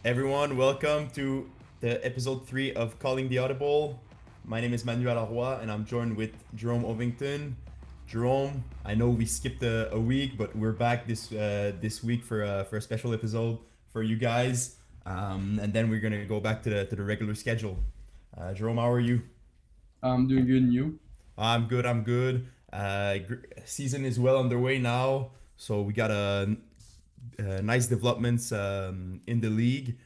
Everyone, welcome to the episode 3 of Calling the Audible. My name is Manuel Arroy and I'm joined with Jerome Ovington. Jerome, I know we skipped a week, but we're back this week for a special episode for you guys, and then we're gonna go back to the regular schedule. Jerome, how are you? I'm doing good, and you? I'm good. I'm good. Season is well underway now, so we got nice developments in the league.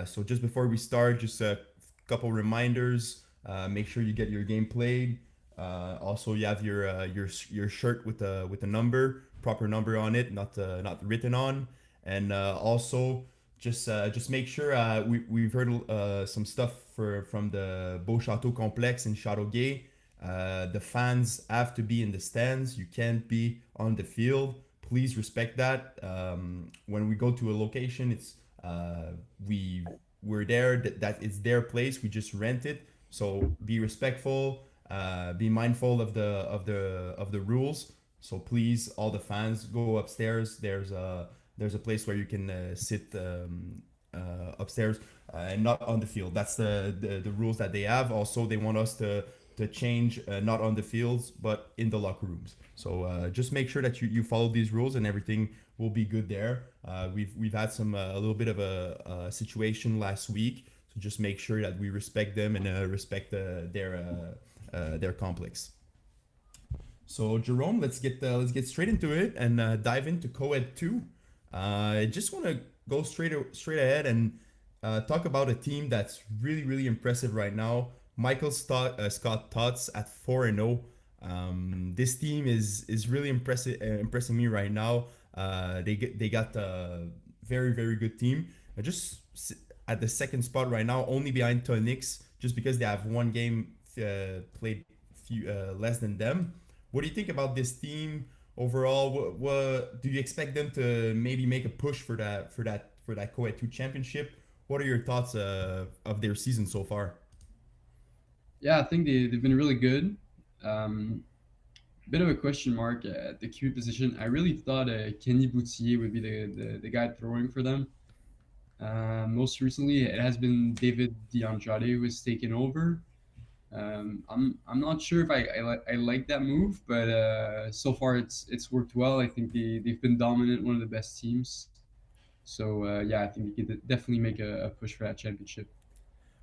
So just before we start, just a couple reminders. Make sure you get your game played. Also, you have your shirt with a number, proper number on it, not written on, and also just make sure we've heard some stuff from the Beau Château complex in Châteauguay. The fans have to be in the stands. You can't be on the field. Please respect that. When we go to a location, it's we we're there. That it's their place. We just rent it. So be respectful. Be mindful of the rules. So please, all the fans, go upstairs. There's a place where you can sit upstairs and not on the field. That's the rules that they have. Also, they want us to change not on the fields but in the locker rooms. So just make sure that you follow these rules and everything will be good there. We've had some a little bit of a situation last week, so just make sure that we respect them and respect their complex. So Jerome, let's get straight into it and dive into co-ed 2. I just want to go straight ahead and talk about a team that's really impressive right now. Scott Tots at 4-0. This team is really impressing me right now. They got a very good team. Just at the second spot right now, only behind Tonix, just because they have one game played less than them. What do you think about this team overall? What do you expect them to maybe make a push for that Co-ed 2 championship? What are your thoughts of their season so far? Yeah, I think they've been really good. Um, Bit of a question mark at the QB position. I really thought Kenny Boutier would be the guy throwing for them. Most recently, it has been David DeAndrade who has taken over. I'm not sure if I like that move, but so far it's worked well. I think they've been dominant, one of the best teams. So yeah, I think they could definitely make a push for that championship.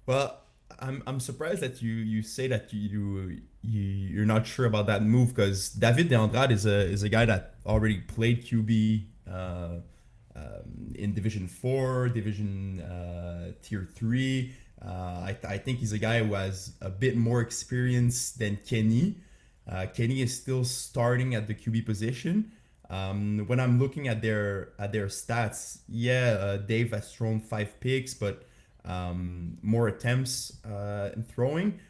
Well, I'm surprised that you say that you're not sure about that move because David De Andrade is a guy that already played QB in Division 4, Division Tier 3. I think he's a guy who has a bit more experience than Kenny. Kenny is still starting at the QB position. When I'm looking at their stats, yeah, Dave has thrown 5 picks, but more attempts in throwing.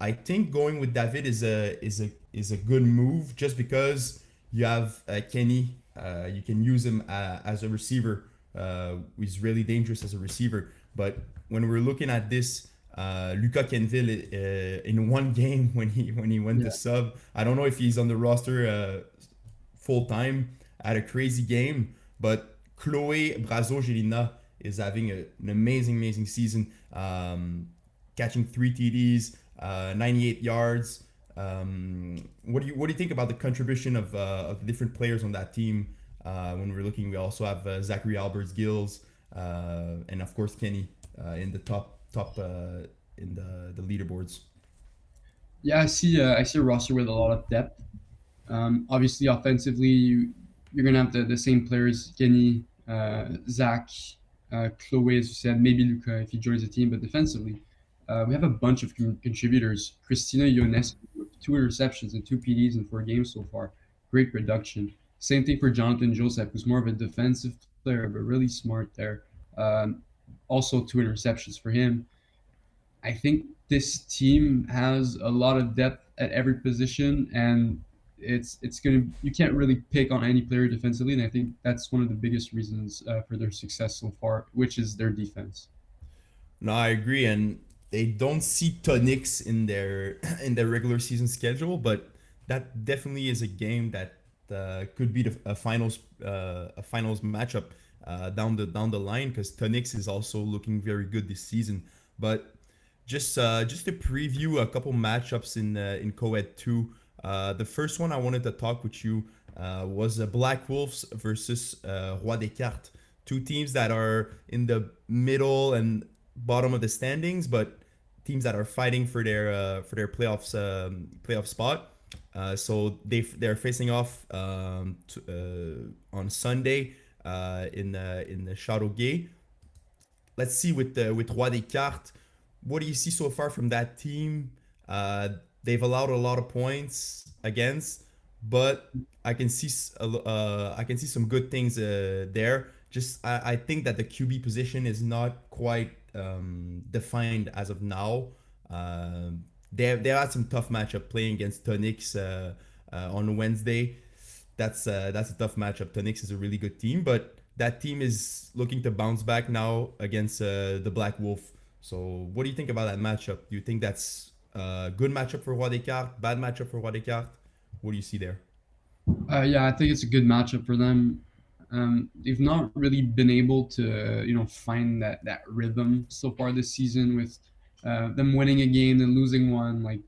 I think going with David is a good move just because you have Kenny. You can use him as a receiver. He's really dangerous as a receiver. But when we're looking at this, Lucas Kenville in one game when he went to Yeah. sub, I don't know if he's on the roster full time. Had a crazy game, but Chloe Brazo Gelina is having an amazing season, catching 3 TDs, 98 yards. What do you think about the contribution of the different players on that team? When we're looking, we also have Zachary Alberts Gills, and of course Kenny in the top in the leaderboards. Yeah, I see a roster with a lot of depth. Obviously, offensively, you're gonna have the same players: Kenny, Zach, Chloe, as you said, maybe Luca if he joins the team. But defensively, we have a bunch of contributors. Christina Ionescu with 2 interceptions and 2 PDs in 4 games so far. Great production. Same thing for Jonathan Joseph, who's more of a defensive player but really smart there. Also, 2 interceptions for him. I think this team has a lot of depth at every position, and it's gonna you can't really pick on any player defensively, and I think that's one of the biggest reasons for their success so far, which is their defense. No, I agree, and they don't see Tonix in their in their regular season schedule, but that definitely is a game that could be a finals matchup down the line because Tonix is also looking very good this season. But just to preview a couple matchups in co-ed 2. The first one I wanted to talk with you was Black Wolves versus Roi des Cartes. Two teams that are in the middle and bottom of the standings, but teams that are fighting for their playoff spot. So they're facing off on Sunday in the Châteauguay. Let's see with Roi des Cartes. What do you see so far from that team? They've allowed a lot of points against, but I can see some good things there. Just I think that the QB position is not quite defined as of now. They had some tough matchup playing against Tonix on Wednesday. That's a tough matchup. Tonix is a really good team, but that team is looking to bounce back now against the Black Wolf. So, what do you think about that matchup? Do you think that's a good matchup for Roi des Cartes? Bad matchup for Roi des Cartes? What do you see there? Yeah, I think it's a good matchup for them. They've not really been able to, find that rhythm so far this season with them winning a game then losing one, like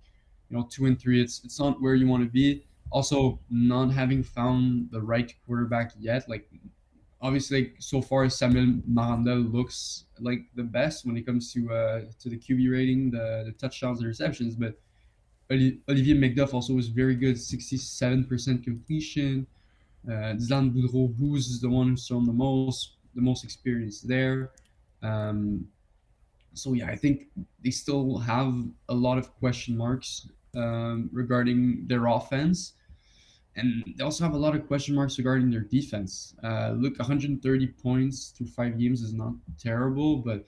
2 and 3. It's not where you want to be. Also, not having found the right quarterback yet. Like obviously, like, so far Samuel Miranda looks like the best when it comes to the QB rating, the touchdowns, the receptions, but Olivier McDuff also was very good, 67% completion. Dylan Boudreau, who's the one who's shown the most experience there. Um, so yeah, I think they still have a lot of question marks regarding their offense, and they also have a lot of question marks regarding their defense. Look, 130 points through 5 games is not terrible, but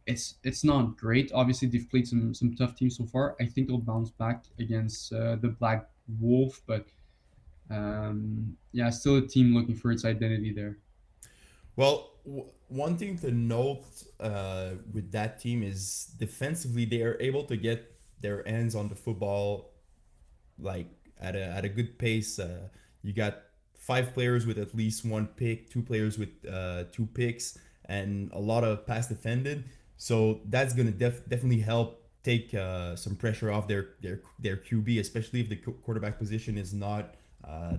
it's not great. Obviously, they've played some tough teams so far. I think they'll bounce back against the Black Wolf, but yeah, still a team looking for its identity there. Well, one thing to note with that team is defensively they are able to get their hands on the football like at a good pace. You got five players with at least one pick, two players with two picks, and a lot of pass defended. So that's gonna definitely help take some pressure off their QB, especially if the quarterback position is not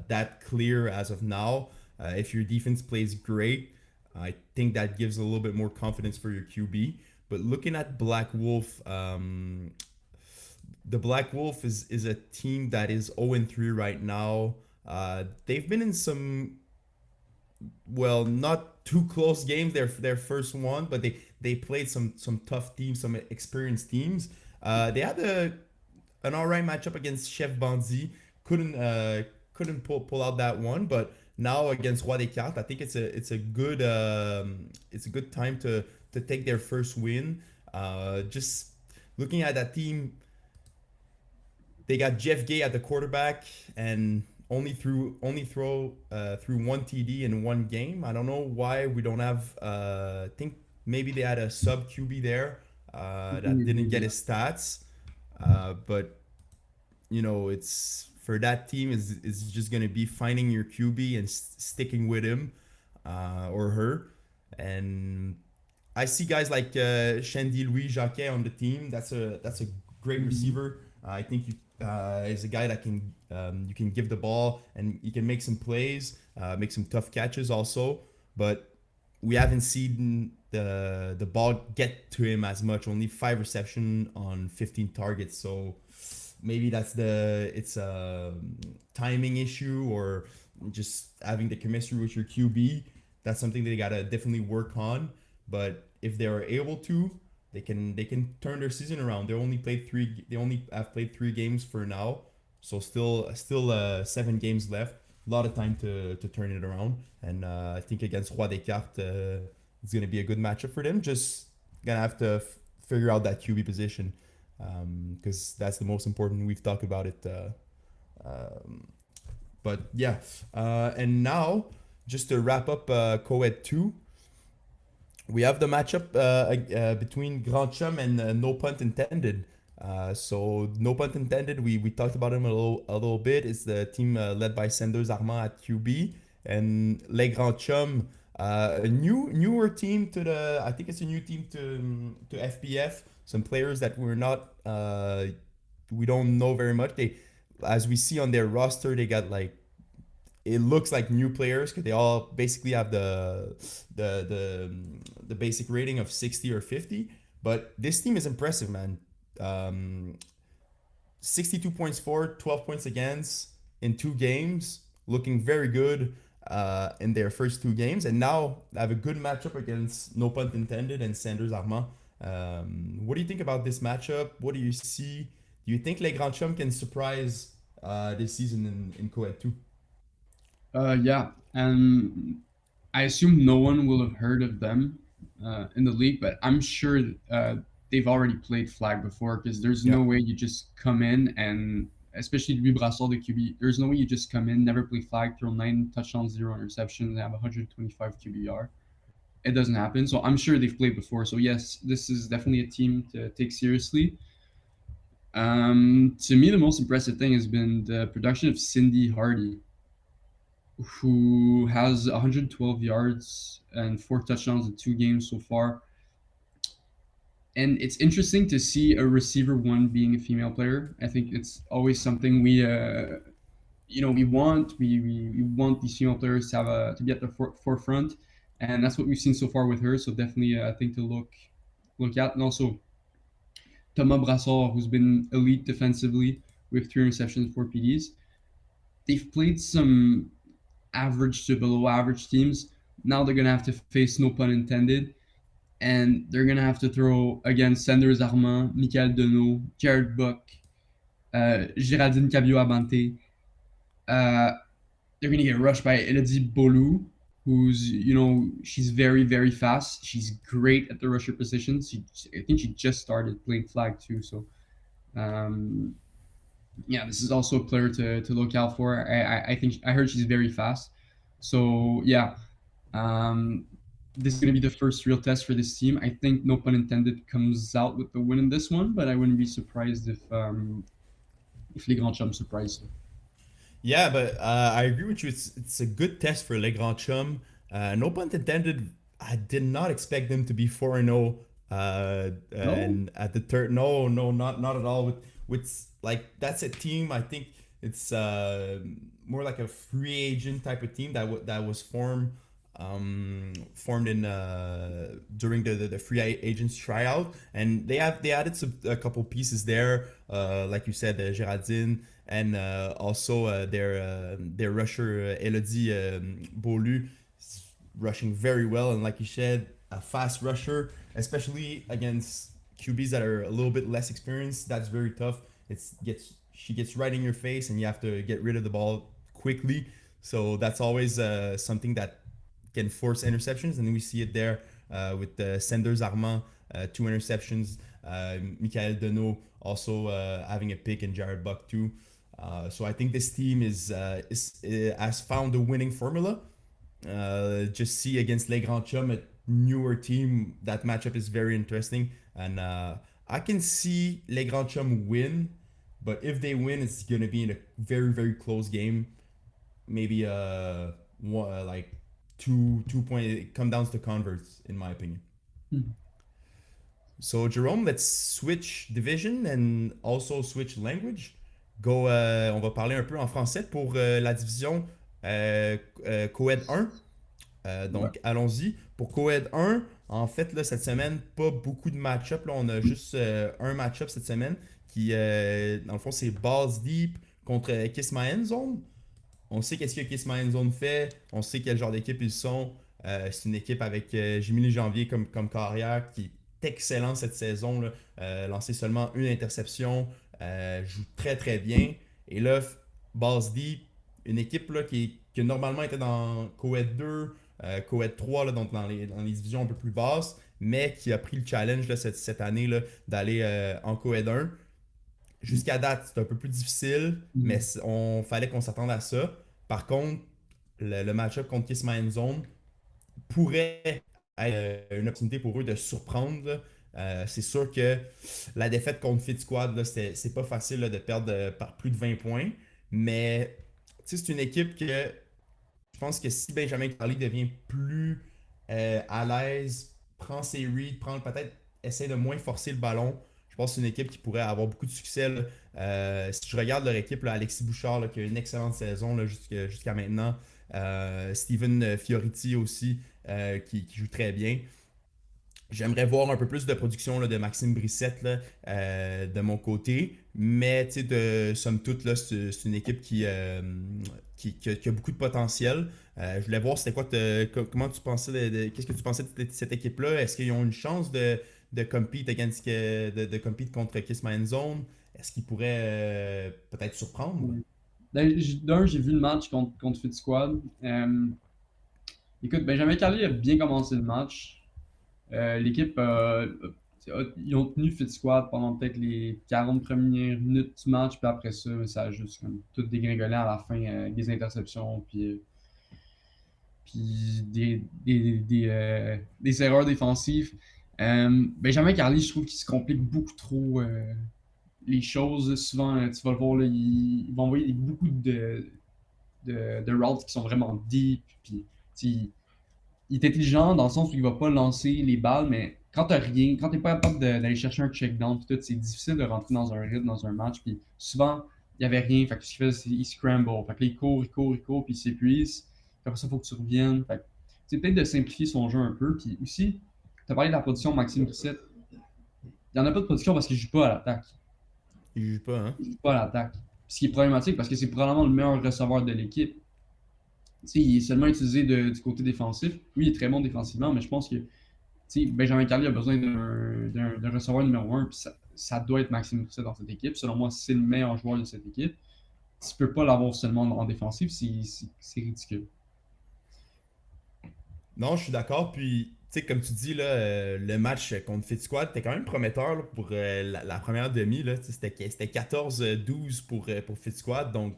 that clear as of now. If your defense plays great, I think that gives a little bit more confidence for your QB. But looking at Black Wolf, the Black Wolf is a team that is 0-3 right now. They've been in some, well, not too close games. Their first one, but they played some tough teams, some experienced teams. They had an alright matchup against Chef Bandit. Couldn't pull out that one, but now against Roi des Cartes, I think it's a good time to take their first win. Just looking at that team, they got Jeff Gay at the quarterback and only throw through one TD in one game. I don't know why we don't have. I think maybe they had a sub QB there that didn't get his stats, but it's for that team is just gonna be finding your QB and sticking with him or her. And I see guys like Shandy Louis Jacquet on the team. That's a great receiver. I think is a guy that can you can give the ball and he can make some plays, make some tough catches also. But we haven't seen the ball get to him as much. Only 5 reception on 15 targets. So maybe it's a timing issue or just having the chemistry with your QB. That's something they gotta definitely work on. But if they are able to, they can turn their season around. They only have played 3 games for now, so still 7 games left. A lot of time to turn it around, and I think against Roi des Cartes, it's gonna be a good matchup for them. Just gonna have to figure out that QB position because that's the most important. We've talked about it, but yeah. And now just to wrap up co-ed 2, we have the matchup between Grand Chum and No Punt Intended. So no punt intended. We talked about him a little bit. It's the team led by Sanders Armand at QB and Les Grands Chums A newer team to the. I think it's a new team to FPF. Some players that we're not. We don't know very much. They, as we see on their roster, they got like it looks like new players because they all basically have the basic rating of 60 or 50. But this team is impressive, man. Um, 62 points for, 12 points against in 2 games, looking very good in their first 2 games. And now have a good matchup against, no pun intended, and Sanders Armand. What do you think about this matchup? What do you see? Do you think Les Grands Chums can surprise this season in Co-Ed 2? Yeah, and I assume no one will have heard of them in the league, but I'm sure they've already played flag before because there's Yeah. no way you just come in and, especially Louis Brassard, the QB, there's no way you just come in, never play flag, throw 9 touchdowns, 0 interceptions, and have 125 QBR. It doesn't happen. So I'm sure they've played before. So yes, this is definitely a team to take seriously. To me, the most impressive thing has been the production of Cindy Hardy, who has 112 yards and 4 touchdowns in 2 games so far. And it's interesting to see a receiver one being a female player. I think it's always something we want these female players to have to be at the forefront, and that's what we've seen so far with her. So definitely, I think to look at, and also Thomas Brassard, who's been elite defensively with 3 interceptions, 4 PDs. They've played some average to below average teams. Now they're gonna have to face, no pun intended, and they're gonna have to throw against Sanders Armand, Michael Deneau, Jared Buck, Géraldine Cabio-Abante. Uh, they're gonna get rushed by Elodie Bolu, who's she's very very fast. She's great at the rusher position. I think she just started playing flag too. So um, yeah, this is also a player to look out for. I think I heard she's very fast. So yeah, um, this is going to be the first real test for this team. I think, no pun intended, comes out with the win in this one, but I wouldn't be surprised if Les Grands Chums surprise them. Yeah, but I agree with you. It's a good test for Les Grands Chums. No pun intended. I did not expect them to be 4-0. No. And at the third, no, no, not at all. With like that's a team. I think it's more like a free agent type of team that was formed in during the free agents tryout, and they added a couple pieces there, like you said, Géraldine, and also their rusher Elodie Beaulieu rushing very well, and like you said, a fast rusher, especially against QBs that are a little bit less experienced. That's very tough. She gets right in your face, and you have to get rid of the ball quickly. So that's always something that can force interceptions, and we see it there with Sanders Armand, 2 interceptions, Michael Deneau also having a pick, and Jared Buck too. So I think this team has found a winning formula. Just see against Les Grands Chums, a newer team, that matchup is very interesting, and I can see Les Grands Chums win, but if they win, it's gonna be in a very very close game. Maybe like 2 point. It come down to converts, in my opinion. Hmm. So Jerome, let's switch division and also switch language. On va parler un peu en français pour la division Coed 1. Ouais. Donc allons-y. Pour Coed 1, en fait, là, cette semaine, pas beaucoup de match-up. Là, on a juste un match-up cette semaine qui, dans le fond, c'est Balls Deep contre Kiss My End Zone. On sait qu'est-ce que Kiss My End Zone fait. On sait quel genre d'équipe ils sont. C'est une équipe avec Jimmy Janvier comme carrière qui est excellent cette saison. Là. Lancé seulement une interception. Joue très très bien. Et là, Balls Deep, une équipe là, qui normalement était dans Coed 2, Coed 3, là, donc dans les divisions un peu plus basses, mais qui a pris le challenge là, cette année là, d'aller en Coed 1. Jusqu'à date, c'est un peu plus difficile, mais Mhm. on fallait qu'on s'attende à ça. Par contre, le match-up contre Kiss My Zone pourrait être une opportunité pour eux de surprendre. C'est sûr que la défaite contre Fit Squad, c'est pas facile là, de perdre par plus de 20 points, mais c'est une équipe que Je pense que si Benjamin Carly devient plus à l'aise, prend ses reads, prend peut-être essaie de moins forcer le ballon, je pense que c'est une équipe qui pourrait avoir beaucoup de succès. Là. Si je regarde leur équipe, là, Alexis Bouchard là, qui a une excellente saison là, jusqu'à maintenant, Steven Fioriti aussi qui joue très bien. J'aimerais voir un peu plus de production là, de Maxime Brissette là, de mon côté. Mais somme toute, là, c'est une équipe qui a beaucoup de potentiel. Je voulais voir c'était quoi comment tu pensais qu'est-ce que tu pensais de cette équipe-là? Est-ce qu'ils ont une chance de compete de compete contre Kiss My Zone? Est-ce qu'ils pourraient peut-être surprendre? Ouais. D'un, j'ai vu le match contre Fit Squad. Écoute, Benjamin Carly a bien commencé le match. L'équipe, ils ont tenu Fit Squad pendant peut-être les 40 premières minutes du match, puis après ça, ça a juste comme tout dégringolé à la fin, avec des interceptions, puis des erreurs défensives. Benjamin Carly, je trouve qu'il se complique beaucoup trop les choses. Souvent, tu vas le voir, là, il va envoyer beaucoup de routes qui sont vraiment deep, puis il est intelligent dans le sens où il va pas lancer les balles, mais quand t'as rien, quand t'es pas capable d'aller chercher un check down, tout, c'est difficile de rentrer dans un rythme, dans un match. Puis souvent, il y avait rien. Fait que ce qu'il fait, c'est qu'il scramble. Fait que là, il court, puis il s'épuise. Puis après ça, il faut que tu reviennes. Fait que c'est peut-être de simplifier son jeu un peu. Puis aussi, tu as parlé de la production de Maxime Brissette. Il n'y en a pas de production parce qu'il joue pas à l'attaque. Il joue pas, hein? Il joue pas à l'attaque. Ce qui est problématique parce que c'est probablement le meilleur receveur de l'équipe. Il est seulement utilisé du côté défensif. Oui, il est très bon défensivement, mais je pense que Benjamin Carly a besoin d'un receveur numéro un, puis ça doit être Maxime Rousset dans cette équipe. Selon moi, c'est le meilleur joueur de cette équipe. Tu peux pas l'avoir seulement en défensif, c'est ridicule. Non, je suis d'accord. Puis, tu sais, comme tu dis, là, le match contre Fit Squad, était quand même prometteur là, pour la première demi. Là, c'était 14-12 pour Fit Squad. Donc,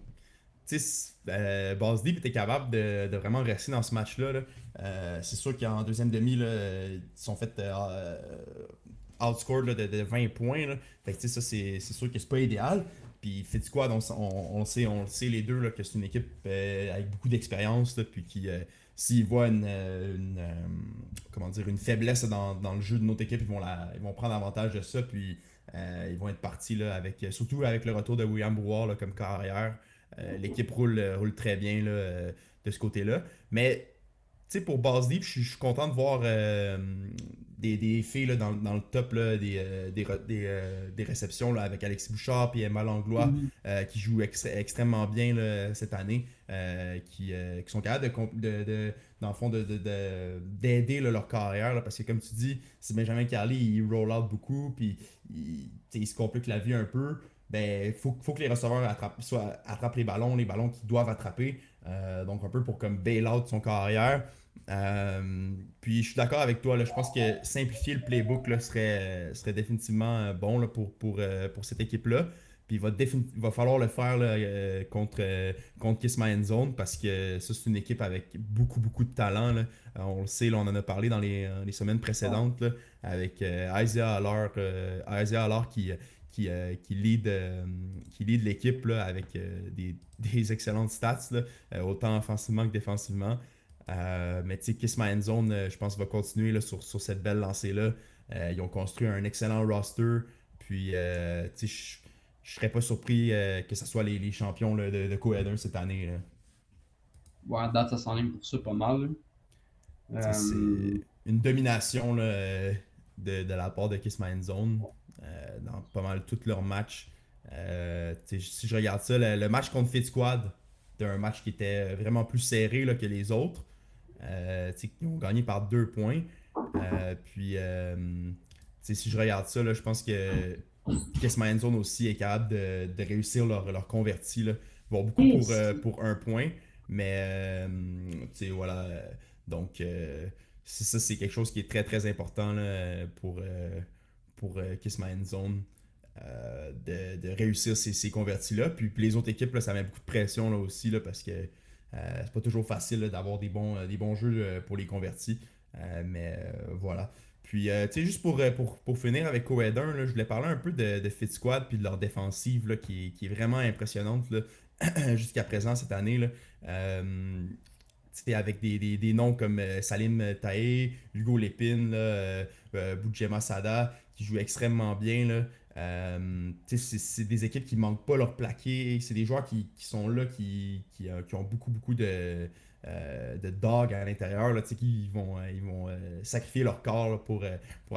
tu sais, Buzz Deep était capable de vraiment rester dans ce match-là. Là. C'est sûr qu'en deuxième demi, là, ils sont fait outscored là, de 20 points. Là. Fait que, tu sais, ça, c'est sûr que c'est pas idéal. Puis Fit Squad, on le sait les deux, là, que c'est une équipe avec beaucoup d'expérience. Là, puis qui, s'ils voient comment dire, une faiblesse dans le jeu de notre équipe, ils vont prendre avantage de ça. Puis ils vont être partis là, surtout avec le retour de William Brouard là, comme carrière. L'équipe roule très bien là, de ce côté-là. Mais pour Buzz Deep, je suis content de voir des filles là, dans le top là, des réceptions là, avec Alexis Bouchard et Emma Langlois Mhm. qui jouent extrêmement bien là, cette année, qui sont capables dans le fond, d'aider là, leur carrière. Là, parce que comme tu dis, si Benjamin Carly il roll out beaucoup, puis il se complique la vie un peu, ben faut que les receveurs attrapent les ballons qu'ils doivent attraper. Donc un peu pour comme bail-out son carrière. Puis je suis d'accord avec toi, là, je pense que simplifier le playbook là, serait définitivement bon là, pour cette équipe-là. Puis il va falloir le faire là, contre Kiss My End Zone parce que ça, c'est une équipe avec beaucoup, beaucoup de talent. Là. On le sait, là, on en a parlé dans les semaines Ouais. précédentes là, avec Isaiah Allard qui lead l'équipe là, avec des excellentes stats, là, autant offensivement que défensivement. Mais tu sais, Kiss My End Zone, je pense, va continuer là, sur cette belle lancée-là. Ils ont construit un excellent roster. Puis, tu sais, je serais pas surpris que ce soit les champions là, de Co-Header cette année. Là. Ouais, à date, ça s'enligne pour ça pas mal, là. C'est une domination là, de la part de Kiss My End Zone dans pas mal tous leurs matchs. Si je regarde ça, le match contre Fit Squad, c'était un match qui était vraiment plus serré là, que les autres. Ils ont gagné par 2 points. Si je regarde ça, là, je pense que Kiss My End Zone aussi est capable de réussir leur converti. Là. Ils vont beaucoup pour 1 point. Mais voilà. Donc ça, c'est quelque chose qui est très très important là, pour Kiss My End Zone. De réussir ces convertis-là. Puis les autres équipes, là, ça met beaucoup de pression là, aussi là, parce que c'est pas toujours facile là, d'avoir des bons jeux pour les convertis. Voilà. Puis, tu sais, juste pour finir avec Coed 1, là, je voulais parler un peu de Fit Squad puis de leur défensive là, qui est vraiment impressionnante là, jusqu'à présent cette année. Là. Tu avec des noms comme Salim Taé, Hugo Lépine, là, Boudjema Sada, qui jouent extrêmement bien. Là. C'est des équipes qui manquent pas leur plaqué. C'est des joueurs qui sont là, qui ont beaucoup, beaucoup de dog à l'intérieur, là, qui vont sacrifier leur corps là, pour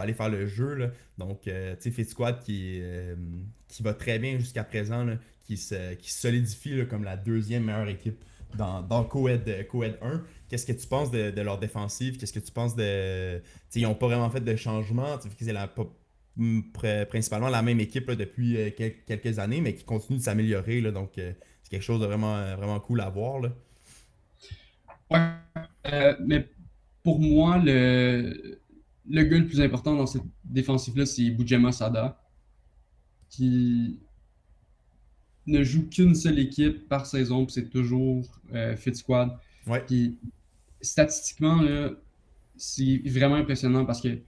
aller faire le jeu. Là. Donc, Fit Squad qui va très bien jusqu'à présent, là, qui se solidifie là, comme la deuxième meilleure équipe dans Coed 1. Qu'est-ce que tu penses de leur défensive? Qu'est-ce que tu penses de. Ils n'ont pas vraiment fait de changement. C'est principalement la même équipe là, depuis quelques années, mais qui continue de s'améliorer. Là, donc, c'est quelque chose de vraiment cool à voir. Là. Ouais. Mais pour moi, le gars le plus important dans cette défensive-là, c'est Boudjema Sada, qui ne joue qu'une seule équipe par saison, puis c'est toujours Fit Squad. Ouais. Puis statistiquement, là, c'est vraiment impressionnant parce que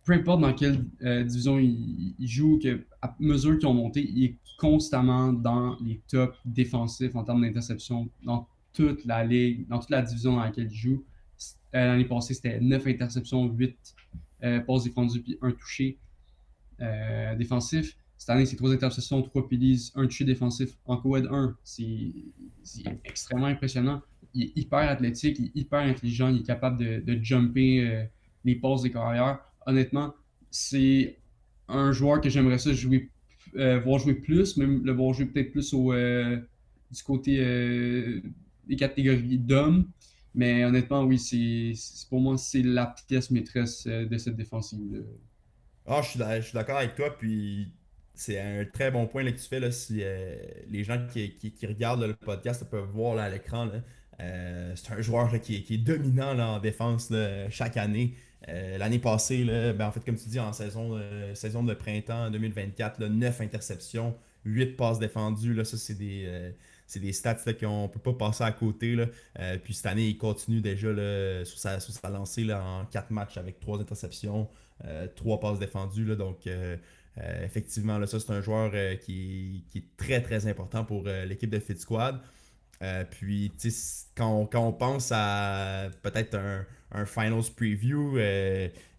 peu importe dans quelle division il joue, que, à mesure qu'ils ont monté, il est constamment dans les tops défensifs en termes d'interception dans toute la ligue, dans toute la division dans laquelle il joue. L'année passée, c'était 9 interceptions, 8 passes défendues puis un touché défensif. Cette année, c'est 3 interceptions, 3 PDs, un touché défensif en co-ed 1. C'est extrêmement impressionnant. Il est hyper athlétique, il est hyper intelligent, il est capable de jumper les passes des carrières. Honnêtement, c'est un joueur que j'aimerais ça jouer, voir jouer plus, même le voir jouer peut-être plus du côté des catégories d'hommes. Mais honnêtement, oui, pour moi, c'est la pièce maîtresse de cette défensive. Ah, je suis d'accord avec toi, puis c'est un très bon point là, que tu fais. Là, si les gens qui regardent là, le podcast là, peuvent voir là, à l'écran, là, c'est un joueur là, qui est dominant là, en défense là, chaque année. L'année passée, là, ben, en fait, comme tu dis, en saison de printemps 2024, là, 9 interceptions, 8 passes défendues. Là, ça, c'est des stats là, qu'on ne peut pas passer à côté. Là. Puis cette année, il continue déjà là, sur sa lancée là, en 4 matchs avec 3 interceptions. 3 passes défendues. Là, donc, effectivement, là, ça, c'est un joueur qui est très, très important pour l'équipe de Fit Squad. Puis, quand on pense à peut-être un Finals Preview,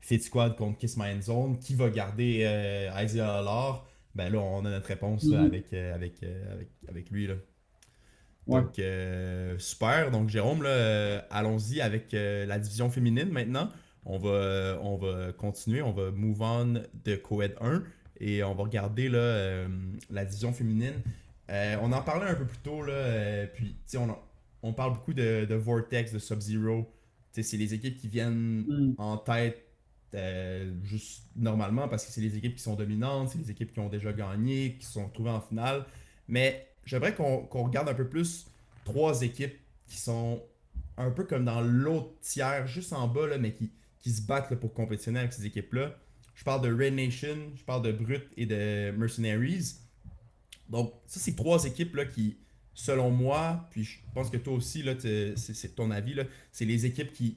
Fit Squad contre Kiss My End Zone, qui va garder Isaiah Allard, ben là, on a notre réponse là, Mhm. avec lui. Là. Ouais. Donc, super. Donc, Jérôme, là, allons-y avec la division féminine maintenant. On va continuer, on va move on de Coed 1 et on va regarder là, la division féminine. On en parlait un peu plus tôt, là, puis on parle beaucoup de Vortex, de Sub-Zero. C'est les équipes qui viennent Mhm. en tête juste normalement parce que c'est les équipes qui sont dominantes, c'est les équipes qui ont déjà gagné, qui se sont retrouvées en finale. Mais j'aimerais qu'on regarde un peu plus trois équipes qui sont un peu comme dans l'autre tiers, juste en bas, là, mais qui se battent là, pour compétitionner avec ces équipes-là. Je parle de Red Nation, je parle de Brut et de Mercenaries. Donc, ça, c'est trois équipes là, qui, selon moi, puis je pense que toi aussi, là, c'est ton avis, là, c'est les équipes qui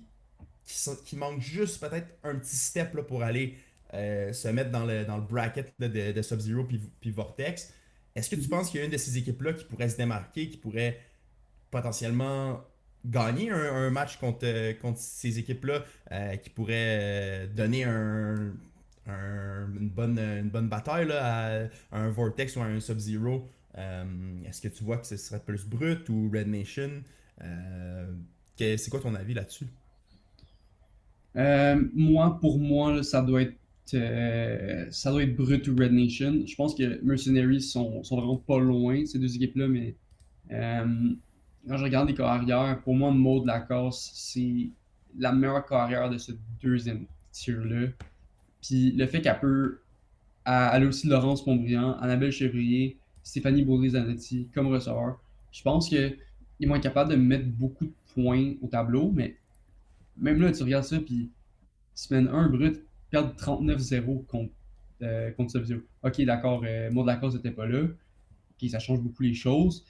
manquent juste peut-être un petit step là, pour aller se mettre dans le bracket là, de Sub-Zero puis Vortex. Est-ce que tu Mhm. penses qu'il y a une de ces équipes-là qui pourrait se démarquer, qui pourrait potentiellement gagner un match contre ces équipes-là, qui pourrait donner une bonne bataille là, à un Vortex ou à un Sub-Zero? Est-ce que tu vois que ce serait plus Brut ou Red Nation? Euh, c'est quoi ton avis là-dessus? Moi, pour moi, là, ça doit être Brut ou Red Nation. Je pense que Mercenaries sont vraiment pas loin, ces deux équipes-là, mais euh, quand je regarde les carrières, pour moi, Maud Lacoste, c'est la meilleure carrière de ce deuxième tier-là. Puis le fait qu'elle peut, elle a aussi Laurence Pontbriand, Annabelle Chevrier, Stéphanie Baudry-Zanetti comme receveur. Je pense qu'ils vont être capables de mettre beaucoup de points au tableau, mais même là, tu regardes ça, puis semaine 1, brut, perdre 39-0 contre Sub-Zero. Ok, d'accord, Maud Lacoste n'était pas là. Ok, ça change beaucoup les choses.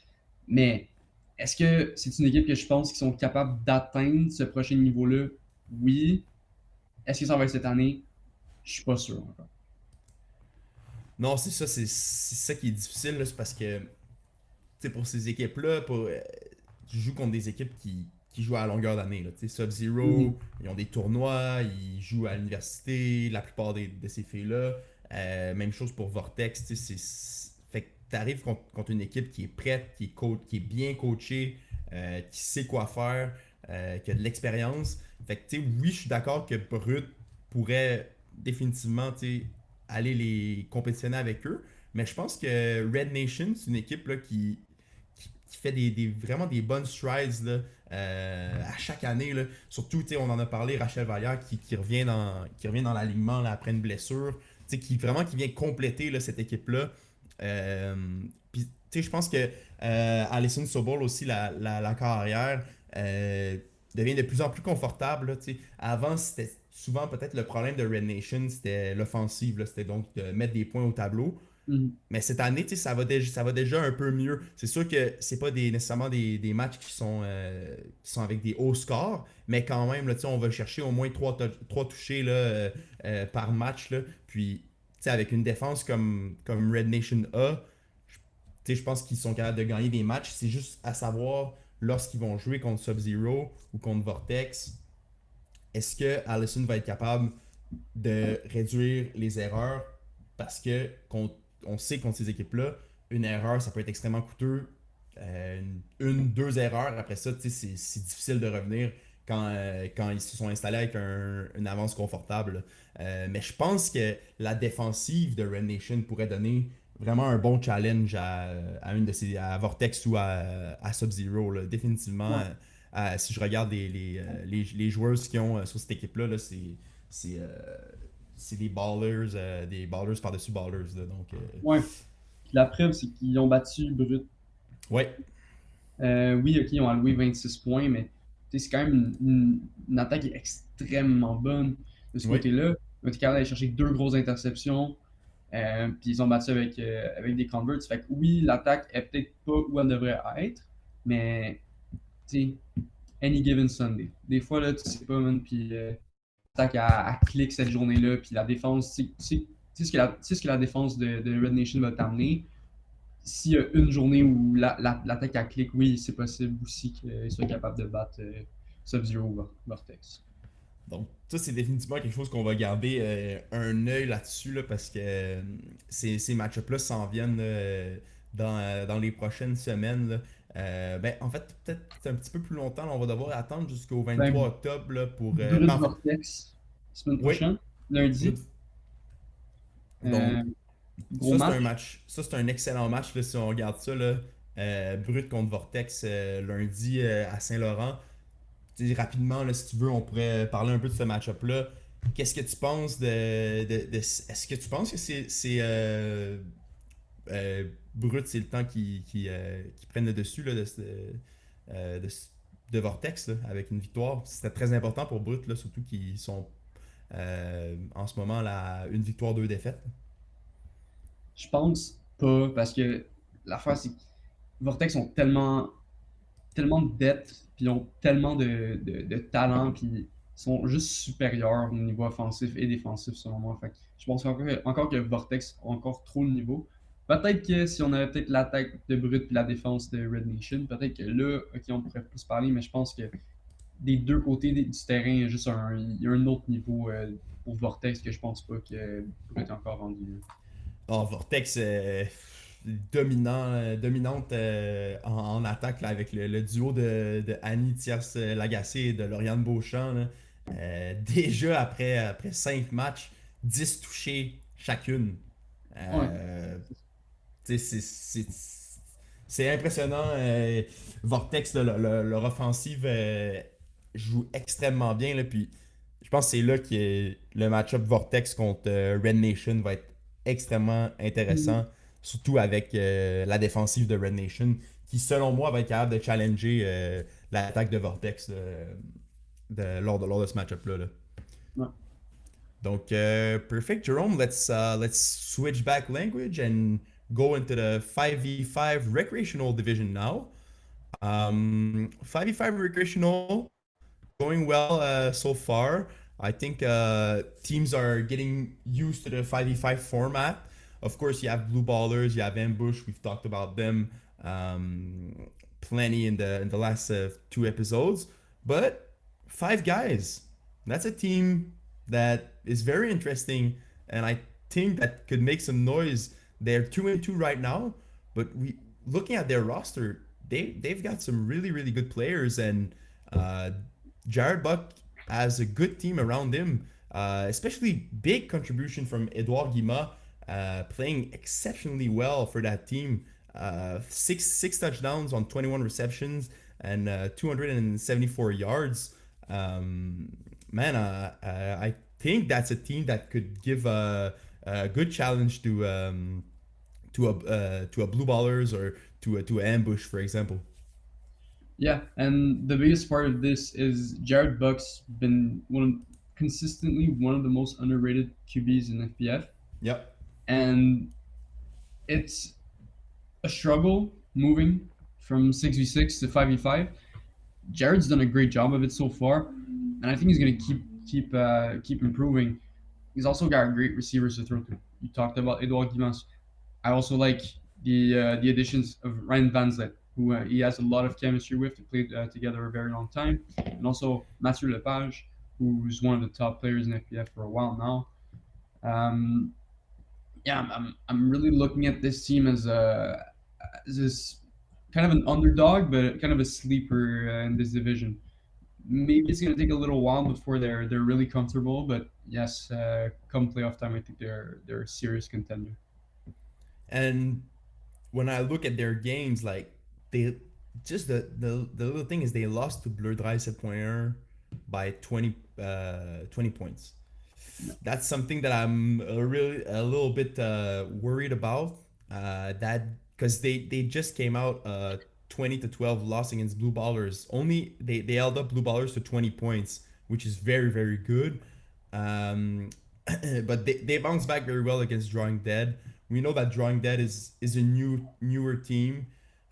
Mais est-ce que c'est une équipe que je pense qu'ils sont capables d'atteindre ce prochain niveau-là? Oui. Est-ce que ça va être cette année? Je suis pas sûr encore. Non, c'est ça, c'est ça qui est difficile, là, c'est parce que pour ces équipes-là, tu joues contre des équipes qui jouent à longueur d'année. Mhm. Sub-Zero, ils ont des tournois, ils jouent à l'université, la plupart de ces filles-là. Même chose pour Vortex. Fait que tu arrives contre une équipe qui est prête, qui est bien coachée, qui sait quoi faire, qui a de l'expérience. Fait que, oui, je suis d'accord que Brut pourrait définitivement aller les compétitionner avec eux. Mais je pense que Red Nation, c'est une équipe là, qui fait vraiment des bonnes strides là, à chaque année. Là. Surtout, on en a parlé, Rachel Vallière qui revient dans l'alignement là, après une blessure, qui vient compléter là, cette équipe-là. Euh, Puis, je pense que Alison Sobol aussi, la carrière, devient de plus en plus confortable. Là, avant, c'était souvent peut-être le problème de Red Nation, c'était l'offensive. C'était donc de mettre des points au tableau. Mhm. Mais cette année, ça va déjà un peu mieux. C'est sûr que c'est pas nécessairement des matchs qui sont avec des hauts scores, mais quand même, là, on va chercher au moins 3 touchés là, par match. Là. Puis, avec une défense comme Red Nation a, je pense qu'ils sont capables de gagner des matchs. C'est juste à savoir, lorsqu'ils vont jouer contre Sub-Zero ou contre Vortex, est-ce que Allison va être capable de réduire les erreurs parce que on sait contre ces équipes-là, une erreur, ça peut être extrêmement coûteux. Deux erreurs, après ça, c'est difficile de revenir quand ils se sont installés avec une avance confortable. Mais je pense que la défensive de Red Nation pourrait donner vraiment un bon challenge à une de ces à Vortex ou à Sub-Zero. Définitivement, Ouais. si je regarde les joueurs qui ont sur cette équipe-là, là, c'est euh, c'est des ballers par-dessus ballers. Là, donc, Ouais. Puis la preuve, c'est qu'ils ont battu Brut. ouais, Oui, ok, ils ont alloué 26 points, mais c'est quand même une attaque qui est extrêmement bonne de ce ouais. côté-là. Ils ont été capables d'aller chercher deux grosses interceptions, puis ils ont battu avec des converts. Fait que oui, l'attaque est peut-être pas où elle devrait être, mais tu sais, any given Sunday. Des fois, là, tu sais pas, man, puis l'attaque à clic cette journée-là, puis la défense, tu sais ce que la défense de Red Nation va t'amener. S'il y a une journée où l'attaque à clic, oui, c'est possible aussi qu'il soit capable de battre Sub-Zero ou Vortex. Donc, ça, c'est définitivement quelque chose qu'on va garder un œil là-dessus là, parce que ces match-ups-là s'en viennent dans les prochaines semaines. Là. Ben, en fait, peut-être un petit peu plus longtemps. Là, on va devoir attendre jusqu'au 23 Ben, octobre là, pour. Ben, Brut en fait, Vortex, semaine oui. prochaine, lundi. Donc, Euh, Gros match. Ça, c'est un excellent match là, si on regarde ça. Là. Brut contre Vortex lundi à Saint-Laurent. Rapidement, là, si tu veux, on pourrait parler un peu de ce match-up-là. Qu'est-ce que tu penses est-ce que tu penses que Brut, c'est le temps qui prenne le dessus là, euh, de, de Vortex là, avec une victoire? C'était très important pour Brut, là, surtout qu'ils sont en ce moment là, une victoire, deux défaites. Je pense pas, parce que l'affaire, c'est que Vortex ont tellement de depth, puis ils ont tellement de talent, puis ils sont juste supérieurs au niveau offensif et défensif, selon moi. Fait que je pense encore que Vortex a encore trop le niveau. Peut-être que si on avait peut-être l'attaque de Brut puis la défense de Red Nation, peut-être que là, ok, on pourrait plus parler, mais je pense que des deux côtés du terrain, il y a un autre niveau pour Vortex que je pense pas que Brut est encore rendu. Oh, Vortex dominante en attaque là, avec le duo de Annie Tierce Lagacé et de Lauriane Beauchamp. Là. Déjà après 5 matchs, 10 touchés chacune. Ouais. Euh, c'est impressionnant. Vortex, là, leur offensive joue extrêmement bien. Là, puis je pense que c'est là que le match-up Vortex contre Red Nation va être extrêmement intéressant. Surtout avec la défensive de Red Nation, qui selon moi va être capable de challenger l'attaque de Vortex lors de ce match-up-là. Là. Ouais. Donc, perfect, Jerome. Let's switch back language and go into the 5v5 recreational division now. 5v5 recreational going well so far. I think teams are getting used to the 5v5 format. Of course, you have blue ballers, you have ambush. We've talked about them plenty in the last two episodes. But five guys, that's a team that is very interesting, and I think that could make some noise. They're 2-2 right now, but we looking at their roster, they've got some really good players, and uh, Jared Buck has a good team around him. Especially big contribution from Edouard Guima, playing exceptionally well for that team. Six touchdowns on 21 receptions and 274 yards. Man, I think that's a team that could give a good challenge to a blue ballers or to ambush, for example. Yeah, and the biggest part of this is Jared Buck's been consistently one of the most underrated QBs in FPF, Yep. and it's a struggle moving from 6v6 to 5v5. Jared's done a great job of it so far, and I think he's going to keep improving. He's also got great receivers to throw to. You talked about Edouard Guimans. I also like the additions of Ryan Vanzlet, who he has a lot of chemistry with. They played together a very long time, and also Mathieu Lepage, who's one of the top players in FPF for a while now. Um, yeah, I'm really looking at this team as this kind of an underdog, but kind of a sleeper in this division. Maybe it's going to take a little while before they're really comfortable, but yes, come playoff time, I think they're a serious contender. And when I look at their games, like they just the little thing is they lost to Bleu Dry 7.1 by 20 points. Yeah, That's something that I'm really a little bit worried about. That because they just came out 20-12 loss against Blue Ballers. Only they held up Blue Ballers to 20 points, which is very good. Um, but they bounced back very well against Drawing Dead. We know that Drawing Dead is a newer team,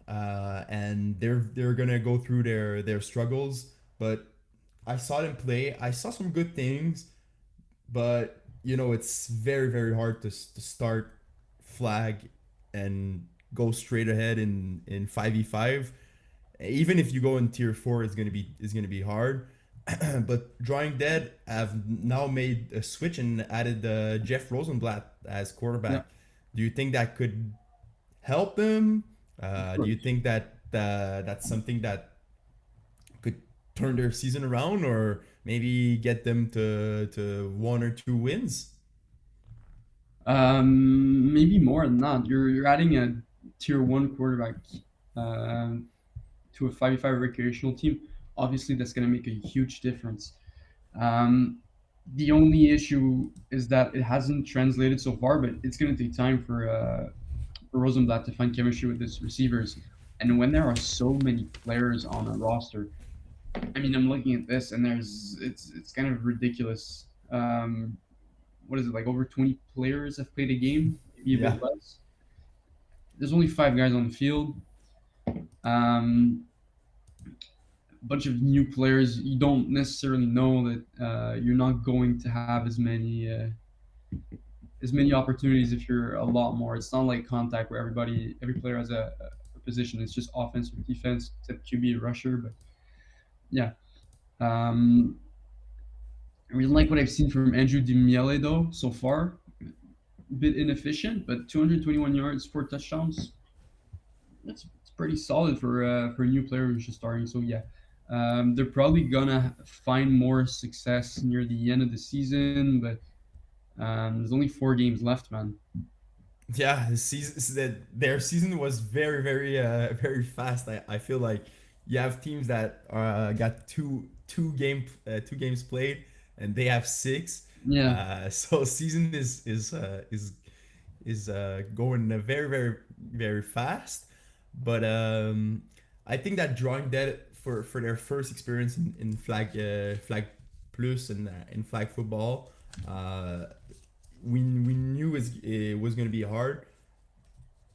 and they're gonna go through their struggles. But I saw them play. I saw some good things, but it's very hard to start flag and go straight ahead in 5v5. Even if you go in tier 4, it's gonna be hard. But Drawing Dead have now made a switch and added Jeff Rosenblatt as yeah, quarterback. Do you think that could help them? of Do you course. think that that's something that could turn their season around, or maybe get them to 1 or 2 wins? Maybe more than that. You're adding a tier one quarterback uh, to a 5v5 recreational team. Obviously, that's going to make a huge difference. Um, the only issue is that it hasn't translated so far, but it's going to take time for Rosenblatt to find chemistry with his receivers. And when there are so many players on a roster, I mean, I'm looking at this and it's kind of ridiculous. What is it, like over 20 players have played a game, maybe a Yeah. bit less. There's only five guys on the field. Um, a bunch of new players. You don't necessarily know that you're not going to have as many opportunities if you're a lot more. It's not like contact where every player has a position. It's just offense or defense, except QB a rusher. But yeah, um, I really like what I've seen from Andrew DiMiele though so far. A bit inefficient, but 221 yards, 4 touchdowns. It's pretty solid for a new player who's just starting. So yeah, they're probably gonna find more success near the end of the season, but there's only 4 games left, man. Yeah, their season was very very fast. I feel like you have teams that got two games played, and they have six. Yeah, So season is going very fast. But I think that Drawing Dead for their first experience in flag plus and in flag football, uh, we knew it was going to be hard,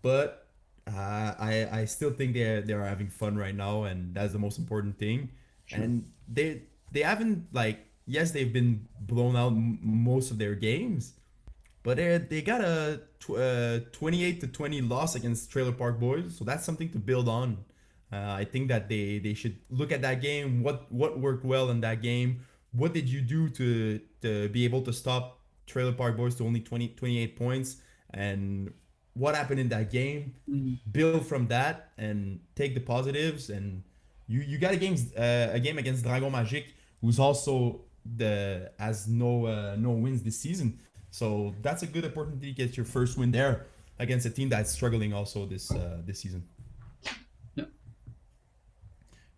but I still think they're having fun right now, and that's the most important thing. sure. And they haven't, like, yes, they've been blown out most of their games, but they got a 28-20 loss against Trailer Park Boys, so that's something to build on. I think that they should look at that game. What worked well in that game? What did you do to be able to stop Trailer Park Boys to only 28 points? And what happened in that game? Mhm. Build from that and take the positives. And you got a game against Dragon Magic, who's also the has no wins this season. So that's a good opportunity to get your first win there against a team that's struggling also this season. Yeah.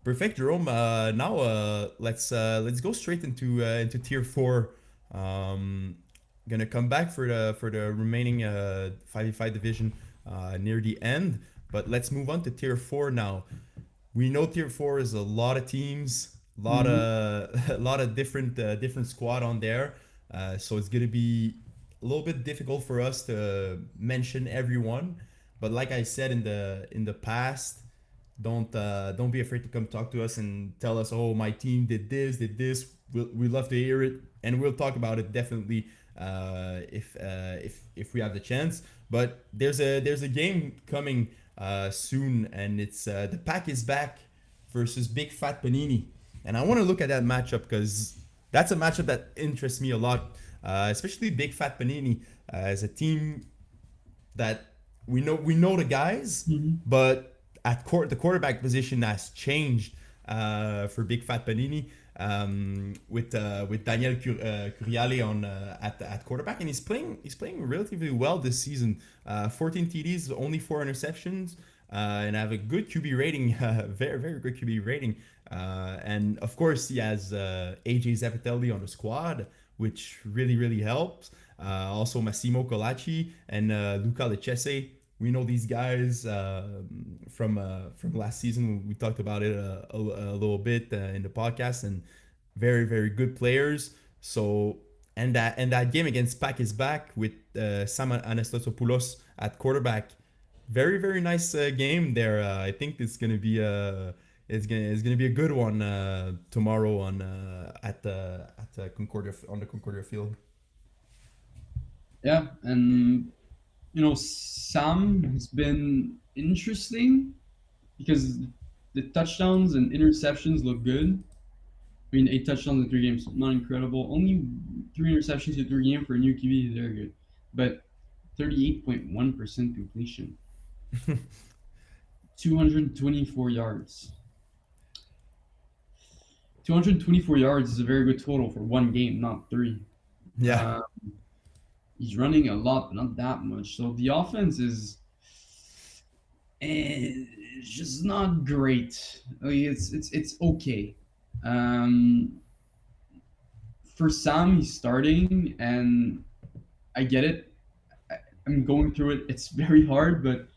Perfect, Jerome. Now let's go straight into tier four. Um, Gonna come back for the remaining 5v5 division near the end, but let's move on to tier four now. We know tier four is a lot of teams, Mhm. a lot of different squad on there. So it's gonna be a little bit difficult for us to mention everyone. But like I said in the past, don't be afraid to come talk to us and tell us, oh, my team did this. We love to hear it, and we'll talk about it definitely if we have the chance. But there's a game coming soon, and it's the pack is back versus Big Fat Panini, and I want to look at that matchup because that's a matchup that interests me a lot, especially Big Fat Panini as a team that we know the guys, Mhm. but the quarterback position has changed for Big Fat Panini with Daniel Curiale on at quarterback, and he's playing relatively well this season. 14 TDs, only 4 interceptions, and have a good QB rating, very good QB rating. And of course, he has AJ Zapatelli on the squad, which really helps. Also Massimo Colaci and Luca Lecese. We know these guys from last season. We talked about it a little bit in the podcast, and very good players. So and that game against Pack is back with Sam Anastasiopoulos at quarterback. Very nice game there. I think it's gonna be a good one tomorrow on at Concordia on the Concordia field. Yeah, and Sam has been interesting because the touchdowns and interceptions look good. I mean, 8 touchdowns in 3 games, not incredible. Only 3 interceptions in 3 games for a new QB is very good. But 38.1% completion, 224 yards. 224 yards is a very good total for one game, not three. Yeah. Uh, he's running a lot, but not that much. So the offense is it's just not great. Like it's okay. Um, for Sam, he's starting, and I get it. I'm going through it. It's very hard, but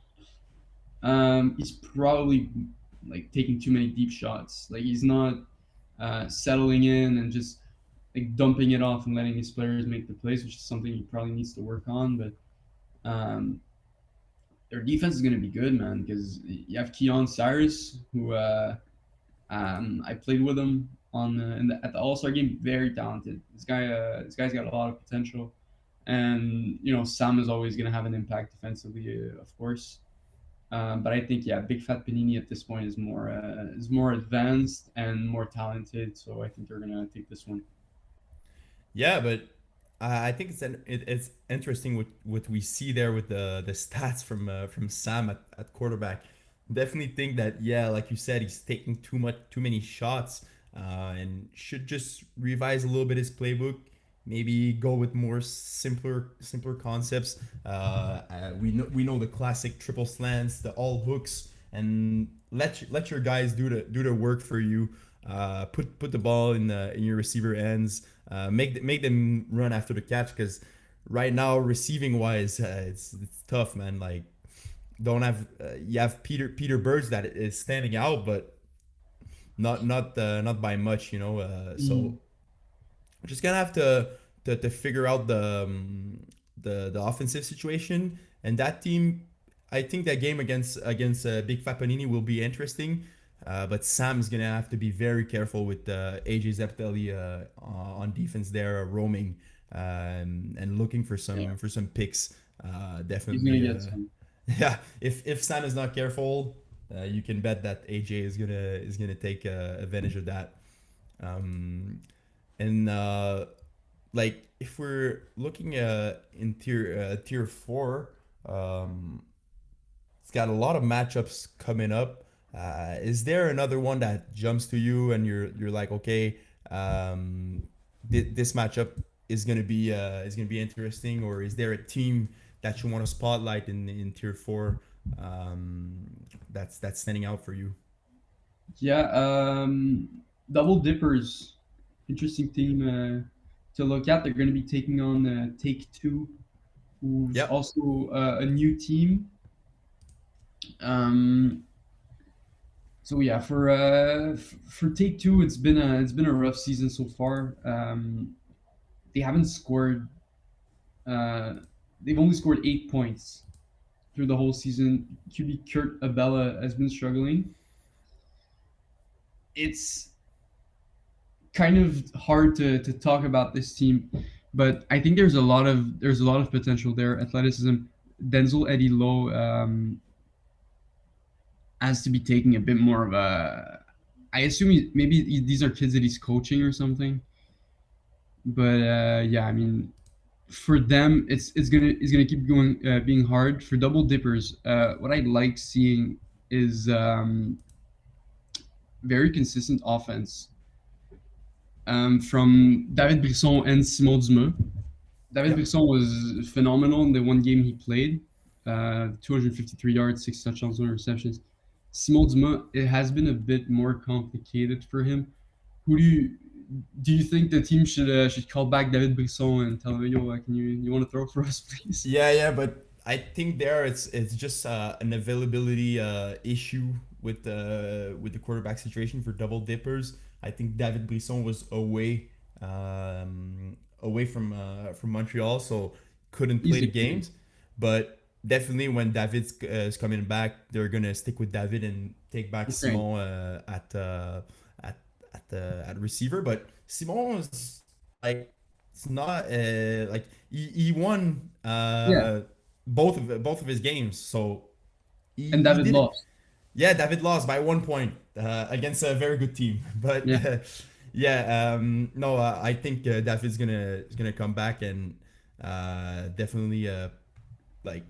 he's probably like taking too many deep shots. Like he's not settling in and just like dumping it off and letting his players make the plays, which is something he probably needs to work on. But um, their defense is going to be good, man, because you have Keon Cyrus, who I played with him on at the All Star game. Very talented. This guy's got a lot of potential, and Sam is always going to have an impact defensively, of course. But I think Big Fat Panini at this point is more advanced and more talented. So I think they're gonna take this one. Yeah, but I think it's interesting what we see there with the stats from Sam at quarterback. Definitely think that, yeah, like you said, he's taking too many shots, and should just revise a little bit his playbook. Maybe go with more simpler concepts. We know the classic triple slants, the all hooks, and let your guys do the work for you. Put the ball in your receiver ends. Make them run after the catch, because right now receiving wise, it's tough, man. Like, don't have you have Peter Birds that is standing out, but not by much, you know. So Mm. we're just gonna have to figure out the offensive situation, and that team. I think that game against Big Fat Panini will be interesting, but Sam's gonna have to be very careful with AJ Zapatelli on defense there, roaming and looking Yeah, for some picks. he's gonna Definitely, get some. yeah. If Sam is not careful, You can bet that AJ is gonna take advantage of that. Um, and like if we're looking in tier four, um, it's got a lot of matchups coming up. Is there another one that jumps to you and you're like, okay, um, this matchup is gonna be interesting, or is there a team that you want to spotlight in tier four, um, that's standing out for you? Yeah, Double Dippers, interesting team to look at. They're going to be taking on Take Two, who's Yep. also a new team. Um, so yeah, for Take Two, it's been a rough season so far. They haven't scored. Uh, they've only scored 8 points through the whole season. QB Kurt Abella has been struggling. It's kind of hard to talk about this team, but I think there's a lot of potential there. Athleticism. Denzel Eddie Lowe has to be taking a bit more of a. I assume these are kids that he's coaching or something. But yeah, I mean, for them, it's gonna keep going being hard for double dippers. What I like seeing is very consistent offense from David Brisson and Simon Dumas. David Yep. Brisson was phenomenal in the one game he played. 253 yards, 6 touchdowns, no interceptions. Simon Dumas, it has been a bit more complicated for him. Who do you think the team should call back David Brisson and tell him, yo, can you want to throw for us, please? Yeah, but I think there it's just an availability issue with the quarterback situation for double dippers. I think David Brisson was away from Montreal, so couldn't play the Easy. games. But definitely when David is coming back, they're gonna stick with David and take back Okay. Simon at at receiver. But Simon is like it's not like he won Yeah, both of his games, so and he David did it. lost. Yeah, David lost by 1 point against a very good team, but Yeah, yeah, no, I think David's gonna come back and definitely like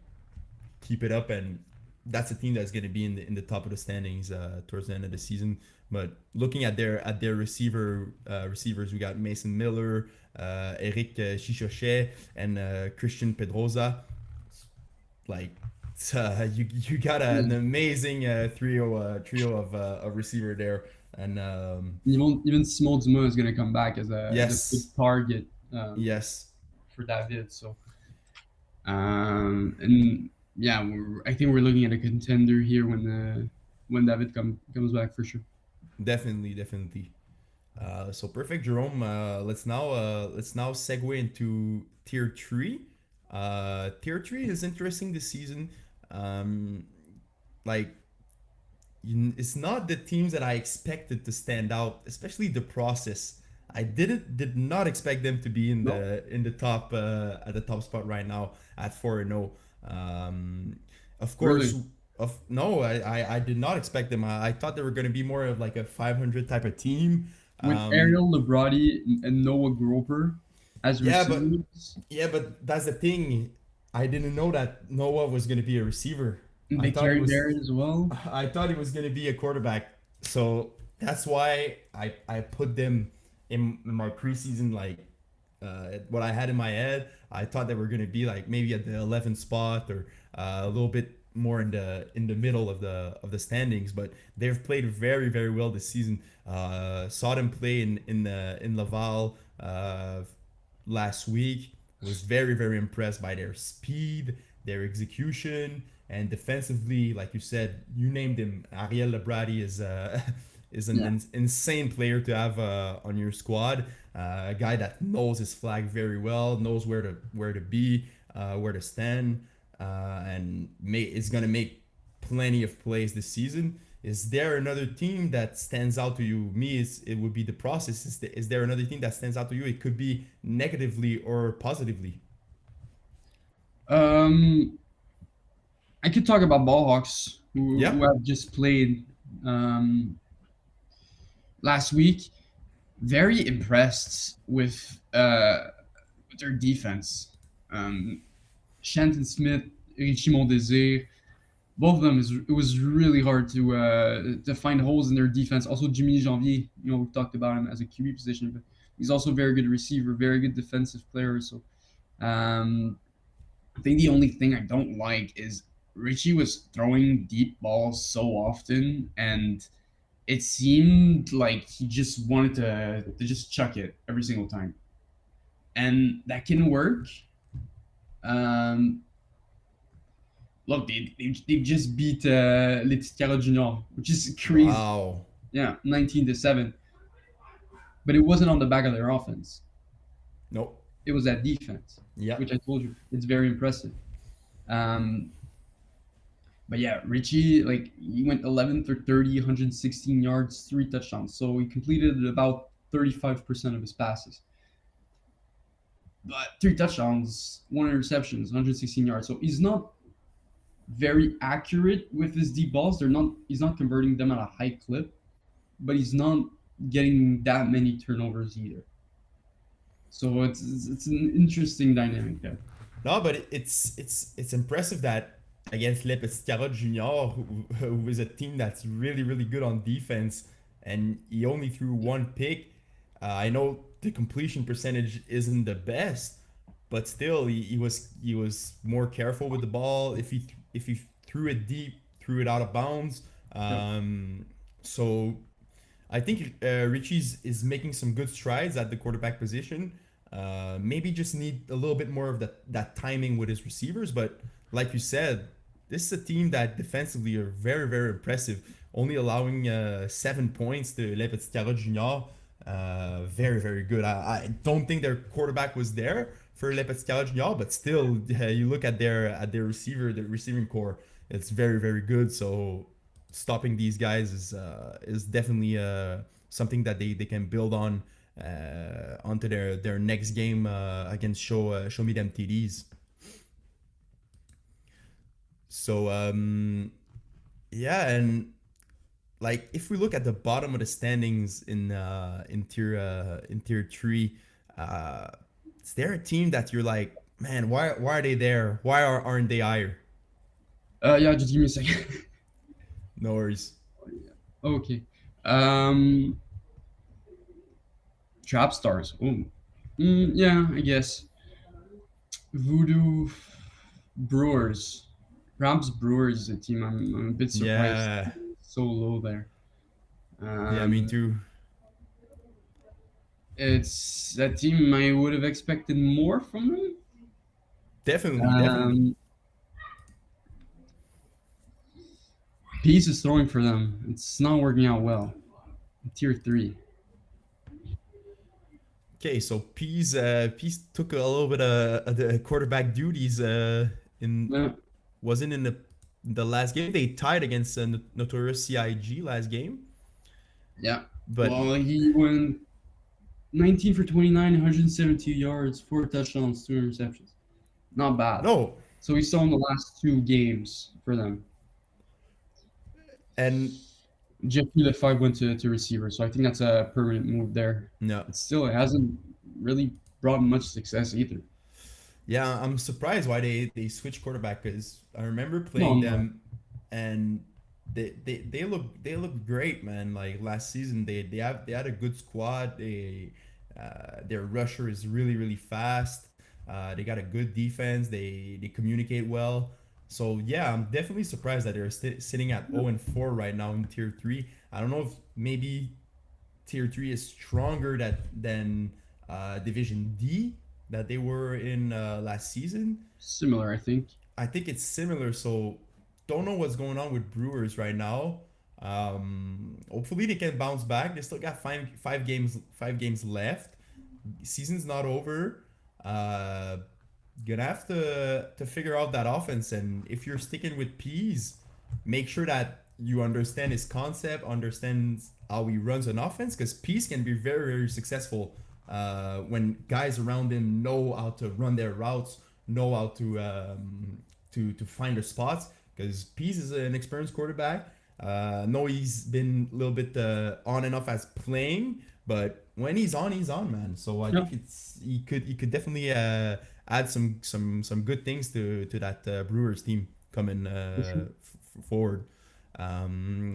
keep it up, and that's a team that's gonna be in the top of the standings towards the end of the season. But looking at their receivers, we got Mason Miller, Eric Chichochet, and Christian Pedroza. Like you got an yeah. amazing trio of receiver there, and Even Simon Dumas is gonna come back as a big yes, target yes, for David. So and yeah, I think we're looking at a contender here when David comes back for sure. definitely. So perfect, Jerome. Let's now segue into tier three. Tier three is interesting this season. Um, like it's not the teams that I expected to stand out, especially the process. I did not expect them to be in No, the top at the top spot right now at 4-0. Of course, really, of no, I did not expect them. I thought they were going to be more of like a 500 type of team. with Um, Ariel Lebrati and Noah Groper as yeah, but receivers, that's the thing. I didn't know that Noah was going to be a receiver. and I they thought he carry was Barrett as well. I thought he was gonna be a quarterback, so that's why I put them in my preseason like what I had in my head. I thought they were gonna be like maybe at the 11th spot or a little bit more in the middle of the standings, but they've played very well this season. Saw them play in Laval last week. Was very impressed by their speed, their execution, and defensively, like you said, you named him. Ariel Lebrati is is an Yeah, insane player to have on your squad. A guy that knows his flag very well, knows where to be, where to stand, and is gonna make plenty of plays this season. Is there another team that stands out to you? It would be the process. Is there another team that stands out to you? It could be negatively or positively. um, I could talk about Ballhawks Yeah. who have just played um, last week. Very impressed with their defense. Um, Shanton Smith, Richie Mondesir, both of them it was really hard to find holes in their defense. Also, Jimmy Janvier, we talked about him as a QB position, but he's also a very good receiver, very good defensive player. So um, I think the only thing I don't like is Richie was throwing deep balls so often, and it seemed like he just wanted to just chuck it every single time, and that can work. Um, Look, they just beat Les Petites Carottes Junior, which is crazy. Wow. Yeah, 19-7. But it wasn't on the back of their offense. Nope. It was that defense, Yeah. which I told you it's very impressive. Um, but yeah, Richie, like he went 11 for 30, 116 yards, 3 touchdowns. So he completed about 35% of his passes. But 3 touchdowns, 1 interceptions, 116 yards. So he's not very accurate with his deep balls. They're not. He's not converting them at a high clip, but he's not getting that many turnovers either. So it's an interesting dynamic there. No, but it's impressive that against Le Petit Carrot Junior, who is a team that's really really good on defense, and he only threw one pick. I know the completion percentage isn't the best, but still he was more careful with the ball. If he threw it deep, threw it out of bounds. Yep. So I think Richie's is making some good strides at the quarterback position. Maybe just need a little bit more of that timing with his receivers. But like you said, this is a team that defensively are very, very impressive. Only allowing 7 points to Le Petit Carrot Junior. Very, very good. I don't think their quarterback was there for Le Petit Carrot Junior, but still, you look at their receiver, the receiving core, it's very, very good. So stopping these guys is definitely something that they can build on onto their next game against show me them TDs. So yeah, and like if we look at the bottom of the standings in tier three, uh, is there a team that you're like, man, why are they there? Aren't they higher? Yeah, just give me a second. No worries. Okay. Um, Trap stars. Oh, yeah, I guess. Voodoo Brewers. Perhaps Brewers is a team I'm a bit surprised Yeah, so low there. yeah, me Um, too. it's that team I would have expected more from them. Definitely, definitely. Um, Peace is throwing for them. It's not working out well. Tier 3. Okay, so Peace took a little bit of the quarterback duties in Yeah, wasn't in the last game. They tied against Notorious CIG last game, yeah. but Well, he went 19 for 29, 172 yards, 4 touchdowns, 2 interceptions. Not bad. no, So we saw in the last 2 games for them. and Jeffrey Lefebvre went to receiver, so I think that's a permanent move there. no, But still, it hasn't really brought much success either. yeah, I'm surprised why they switched quarterback because I remember No, playing no. them and they look great, man. Like last season, they had a good squad. Their rusher is really really fast. They got a good defense. They communicate well. So yeah, I'm definitely surprised that they're sitting at 0-4 right now in tier three. I don't know if maybe tier three is stronger than Division D that they were in last season. Similar, I think. I think it's similar. So don't know what's going on with Brewers right now. Hopefully they can bounce back. They still got five games left. Season's not over. Uh, gonna have to figure out that offense. And if you're sticking with Peas, make sure that you understand his concept, understands how he runs an offense, because Peas can be very very successful when guys around him know how to run their routes, know how to find their spots. because Pease is an experienced quarterback. No, he's been a little bit on and off as playing, but when he's on, man. So I Yeah, think he could definitely add some good things to that Brewers team coming for sure. forward. Um,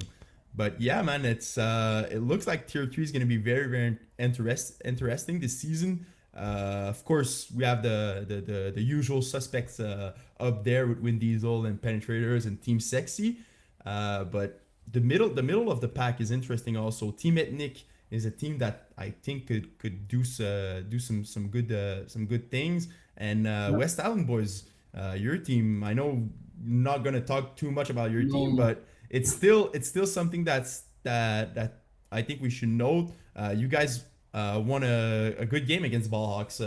but yeah, man, it looks like tier three is going to be very interesting this season. Of course, we have the usual suspects up there with Win Diesel and Penetrators and Team Sexy, but the middle of the pack is interesting also. Team Ethnic is a team that I think could do some good things. And Yeah. West Island Boys, your team. I know not gonna talk too much about your team, No, but it's still something that I think we should note. You guys won a good game against Ballhawks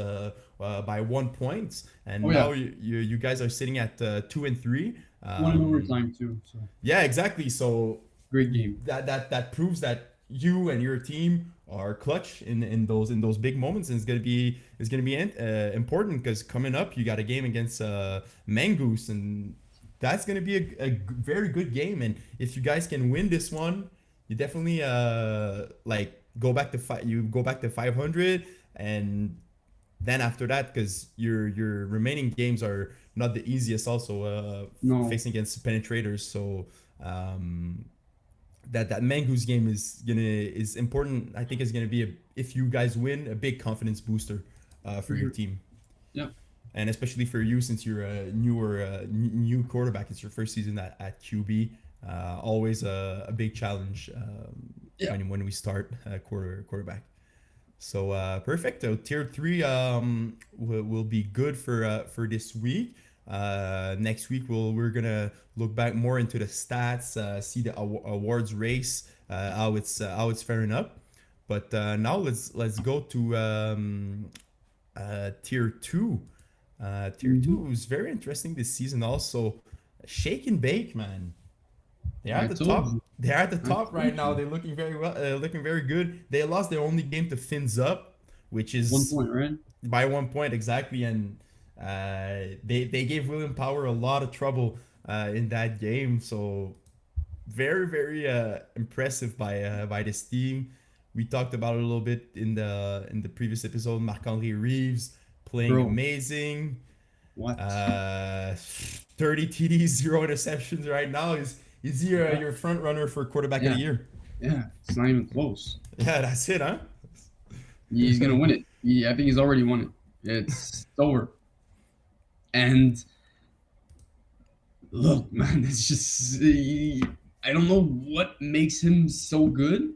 by 1 point, and oh yeah, now you guys are sitting at 2-3. one in overtime too. So Yeah, exactly. So great game. that proves that you and your team are clutch in those big moments, and it's gonna be important because coming up you got a game against Mangoose, and that's gonna be a very good game. And if you guys can win this one, you definitely like you go back to 500, and then after that, because your remaining games are not the easiest also No, facing against penetrators. So um that Mangoose game is important. I think is gonna be if you guys win, a big confidence booster for for your sure. team, Yeah, and especially for you since you're a new quarterback. It's your first season at QB. Always a big challenge yeah. when we start quarterback. So perfect. So tier three will be good for this week. Next week we're gonna look back more into the stats, see the awards race, how it's faring up. But now let's go to tier two. Tier Mm-hmm. two was very interesting this season. Also, shake and bake, man. They're I at the told top. you. They're at the I top right told now. you. They're looking very well, looking very good. They lost their only game to Fins Up, which One is point, right? by 1 point exactly, and they gave William Power a lot of trouble in that game. So very impressive by this team. We talked about it a little bit in the previous episode. Marc Andre Reeves playing Bro, amazing. what? 30 TDs, zero interceptions right now. Is he Yeah, your front runner for quarterback of yeah, the year? yeah. It's not even close. Yeah, that's it, huh? He's gonna win it. I think he's already won it. It's over. And look, man, it's just I don't know what makes him so good.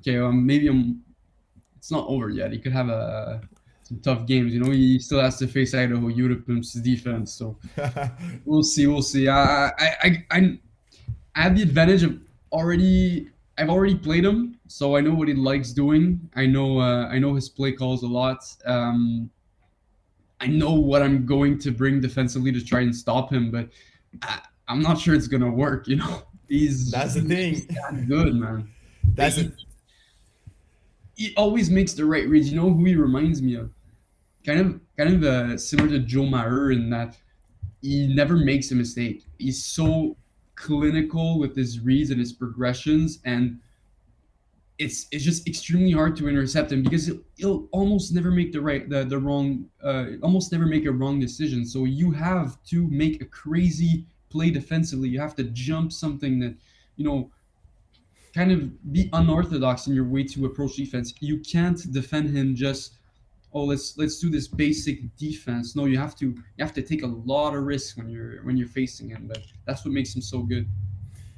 Okay, maybe I'm. It's not over yet. He could have some tough games. You know, he still has to face Idaho Unicum's defense. So we'll see. We'll see. I have the advantage of already. I've already played him, so I know what he likes doing. I know his play calls a lot. I know what I'm going to bring defensively to try and stop him, but I'm not sure it's gonna work. You know, That's the he's just thing. that good, man. That's He, it. he always makes the right reads. You know who he reminds me of? Kind of similar to Joe Maher in that he never makes a mistake. He's so clinical with his reads and his progressions, and it's just extremely hard to intercept him because he'll almost never make the wrong almost never make a wrong decision. So you have to make a crazy play defensively. You have to jump something that you know kind of be unorthodox in your way to approach defense. You can't defend him just let's do this basic defense. No, you have to take a lot of risks when you're facing him. But that's what makes him so good.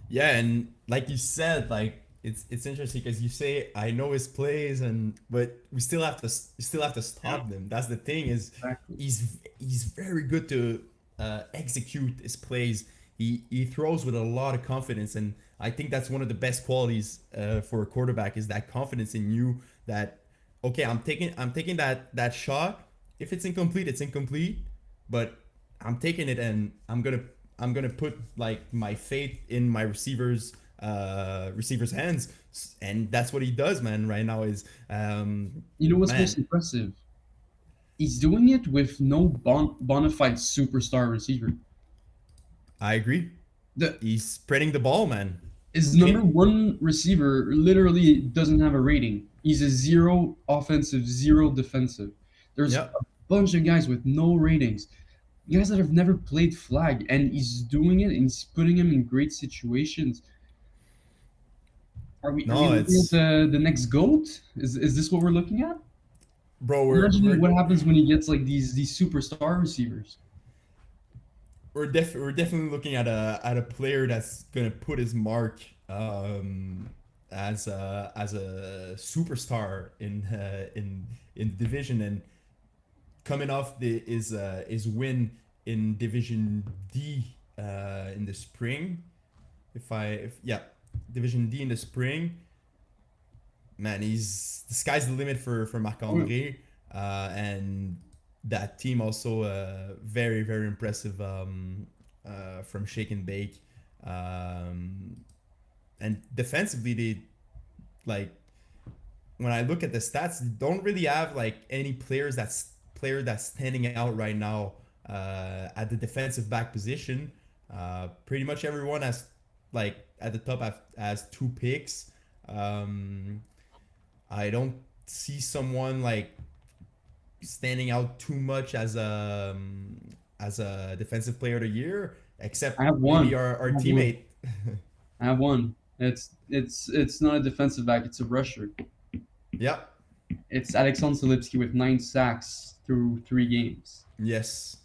Yeah, and like you said, like it's interesting because you say I know his plays, and but we still have to Yeah, stop them. That's the thing is exactly. he's very good to execute his plays. He throws with a lot of confidence, and I think that's one of the best qualities for a quarterback is that confidence in you. That okay, I'm taking that shot. If it's incomplete, it's incomplete, but I'm taking it, and I'm gonna put like my faith in my receivers hands, and that's what he does, man. Right now is You know what's most man. impressive? He's doing it with no bona fide superstar receiver. I agree. The He's spreading the ball, man. his Can number one receiver literally doesn't have a rating. He's a zero offensive, zero defensive. There's yeah. a bunch of guys with no ratings, guys that have never played flag, and he's doing it and he's putting him in great situations. Are we No, looking at it's the next goat? Is this what we're looking at? bro. Imagine what happens when he gets like these superstar receivers. We're definitely looking at a player that's gonna put his mark as a superstar in the division, and coming off his win in Division D in the spring. If yeah, Division D in the spring, man, he's the sky's the limit for Marc Oh, Andre, and that team also very very impressive from Shake and Bake, um, and defensively they like when I look at the stats, they don't really have like any player that's standing out right now at the defensive back position. Pretty much everyone has like at the top has 2 picks. Um, I don't see someone like standing out too much as a defensive player of the year, I except have maybe one. our I have one. teammate. I have one. It's not a defensive back. It's a rusher. Yeah. It's Alexander Solipsky with 9 sacks through 3 games. Yes.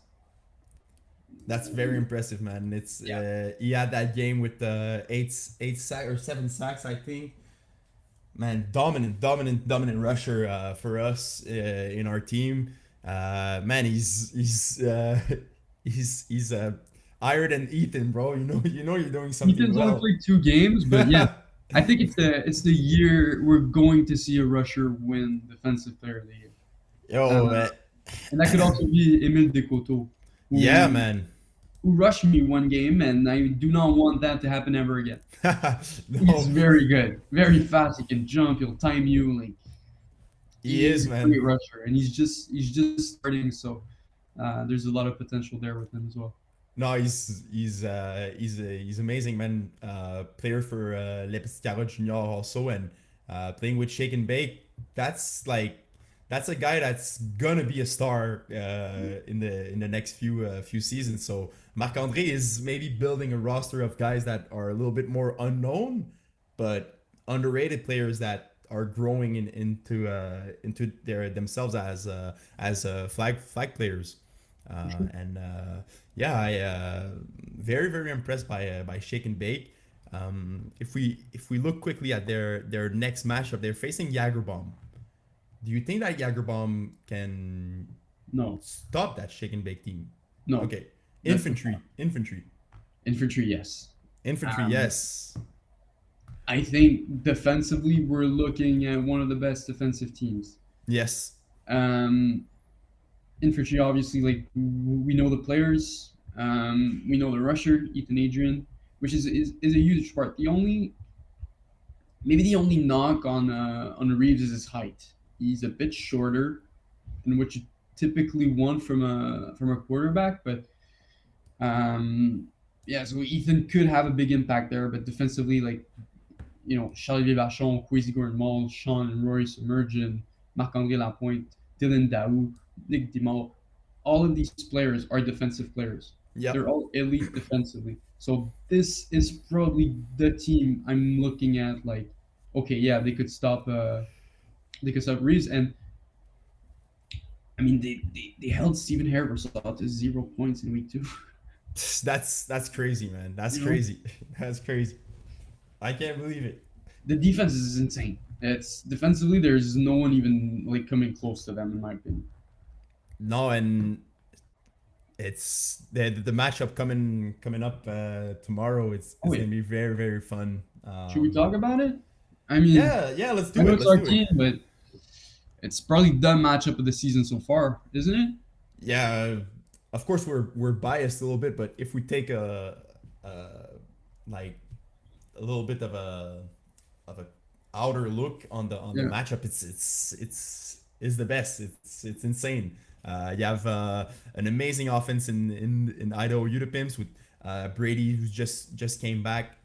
That's very impressive, man. It's Yeah. he had that game with the eight sack or 7 sacks, I think. Man, dominant rusher for us in our team. Man, he's higher than Ethan, bro. You know you're doing something Ethan's only well. played 2 games, but yeah, I think it's the year we're going to see a rusher win Defensive Player of the Year, Yo, uh, and that could also be Emile Decoteau, yeah, who man. who rushed me 1 game, and I do not want that to happen ever again. He's No, very good, very fast. He can jump. He'll time you. Like he he's is, a great man. rusher, and he's just starting. So there's a lot of potential there with him as well. No, he's amazing, man. Player for Les Petits Carottes Junior also, and playing with Shake and Bake. That's like that's a guy that's gonna be a star in the next few seasons. So Marc Andre is maybe building a roster of guys that are a little bit more unknown, but underrated players that are growing into their themselves as flag players. And yeah, I very very impressed by Shake and Bake. If we look quickly at their next matchup, they're facing Jagerbomb. Do you think that Jagerbomb can No, stop that Shake and Bake team? no, Okay, definitely not. infantry, Infantry, yes. infantry. Um, Yes, I think defensively, we're looking at one of the best defensive teams. yes, Um, Infantry, obviously, like we know the players, we know the rusher, Ethan Adrian, which is a huge part. Maybe the only knock on Reeves is his height. He's a bit shorter than what you typically want from a quarterback, but yeah, so Ethan could have a big impact there, but defensively, like Charlie Vachon, Kwesi Gordon Mall, Sean and Royce Emergent, Marc-André Lapointe, Dylan Daou, Nick Dimol, all of these players are defensive players. They're yep. all elite defensively. So this is probably the team I'm looking at. Like, okay, yeah, they could stop Reeves, and I mean they held Stephen Harris to 0 points in week 2. That's crazy, man. That's you know, crazy. That's crazy. I can't believe it. the defense is insane. It's defensively, there's no one even like coming close to them in my opinion. No, and it's the matchup coming up tomorrow. Oh It's yeah. gonna be very very fun. Should we talk about it? I mean, Yeah, let's I do know it. it's Let's our do it. team, but it's probably the matchup of the season so far, isn't it? Yeah, of course we're biased a little bit, but if we take a like a little bit of a outer look on the Yeah. matchup, it's the best. It's insane. You have an amazing offense in Idaho Utah Pimps with Brady, who just came back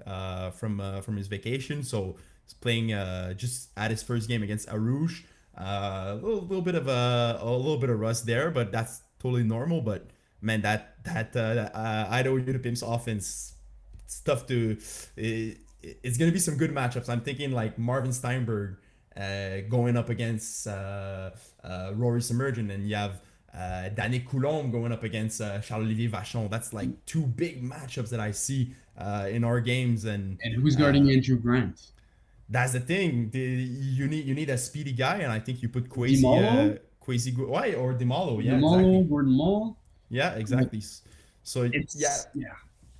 from his vacation, so he's playing just at his first game against Arouge. Little bit of a little bit of rust there, but that's totally normal. But man, that Idaho Unipim's offense, it's tough to. It's gonna be some good matchups. I'm thinking like Marvin Steinberg going up against Rory Submergent, and you have Danick Coulombe going up against Charles-Olivier Vachon. That's like two big matchups that I see in our games, and And who's guarding uh, Andrew Grant? that's the thing. You need a speedy guy, and I think you put Dimalo, Why or Demalo? Yeah, Dimalo, exactly. Gordon Mall. Yeah, exactly. So yeah,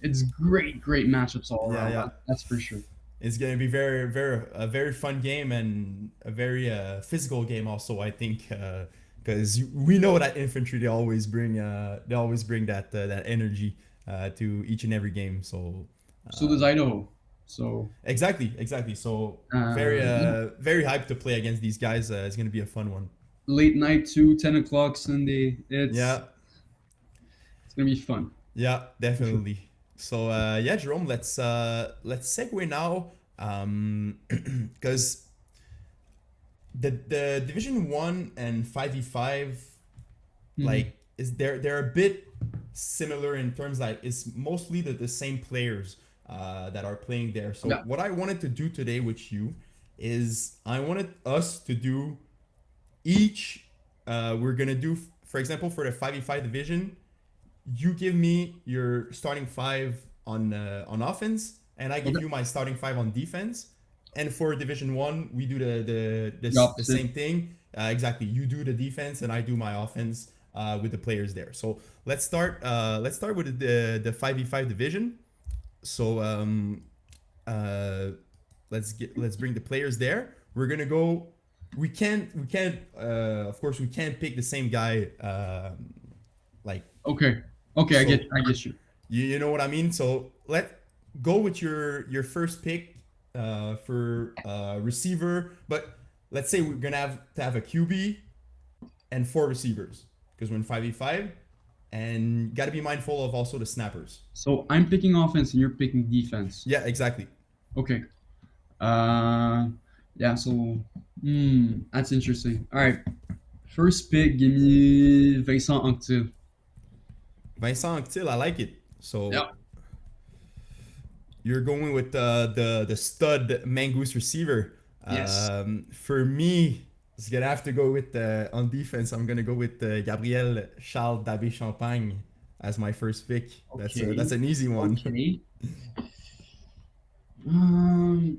It's great matchups all yeah, around. yeah. That's for sure. It's gonna be very fun game and a very physical game also. I think because we know that infantry they always bring that energy to each and every game. So So does Idaho. So exactly. So yeah, very hyped to play against these guys. It's gonna be a fun one. late night too, 10 o'clock Sunday. It's Yeah, it's gonna be fun yeah, for sure. definitely. So yeah, Jerome, let's segue now because the Division One and 5v5 Mhm. like is they're a bit similar in terms like it's mostly the same players that are playing there. So Yeah. what I wanted to do today with you is I wanted us to do each we're gonna do for example for the 5v5 division you give me your starting five on offense, and I give Okay. you my starting five on defense. And for Division One, we do The the opposite. same thing. Exactly, you do the defense, and I do my offense with the players there. So let's start. Let's start with the 5v5 division. So uh, let's bring the players there. We're gonna go. We can't. Of course, we can't pick the same guy. Like Okay. Okay. so I get you. you know what I mean? So let go with your first pick for receiver, but let's say we're gonna have to have a QB and four receivers because we're in 5v5, and got to be mindful of also the snappers. So I'm picking offense and you're picking defense. Yeah, exactly. Okay. Yeah. So, that's interesting. All right. First pick, give me Vincent Anctil. Vincent Anctil, I like it. So Yeah. you're going with the stud Mangoose receiver. Yes. For me, it's gonna have to go with on defense. I'm gonna go with Gabriel Charles Dabé Champagne as my first pick. Okay. That's an easy one. Okay. Um.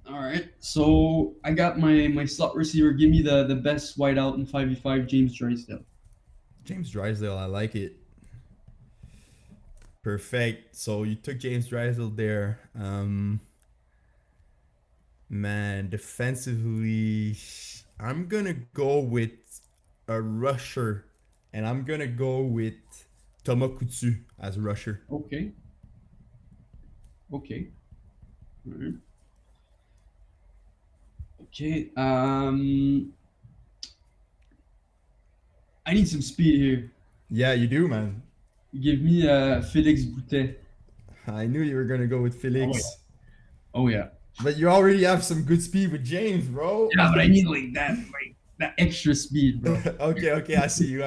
All right. So I got my slot receiver. Give me the best wideout in 5v5, James Drysdale. James Drysdale, I like it. Perfect. So you took James Drysdale there. Man, defensively, I'm gonna go with a rusher, and I'm gonna go with Thomas Coutu as a rusher. Okay. Okay. All right. Okay. I need some speed here. Yeah, you do, man. Give me Felix Boutet. I knew you were gonna go with Oh yeah. Felix, Oh yeah. but you already have some good speed with James, bro. Yeah, but I need like that extra speed, bro. Okay, I see you.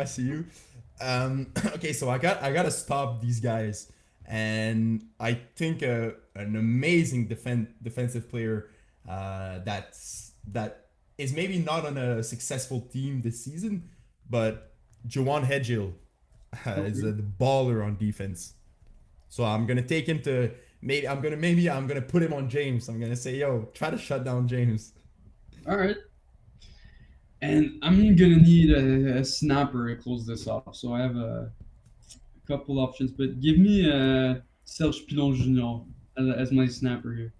Okay, so I gotta stop these guys, and I think an amazing defensive player that is maybe not on a successful team this season, but Jawan Hedgill is Okay. a baller on defense. So I'm gonna take him to I'm gonna put him on James. I'm gonna say, yo, try to shut down James. All right. And I'm gonna need a snapper to close this off. So I have a couple options, but give me Serge Pilon Jr. As my snapper here.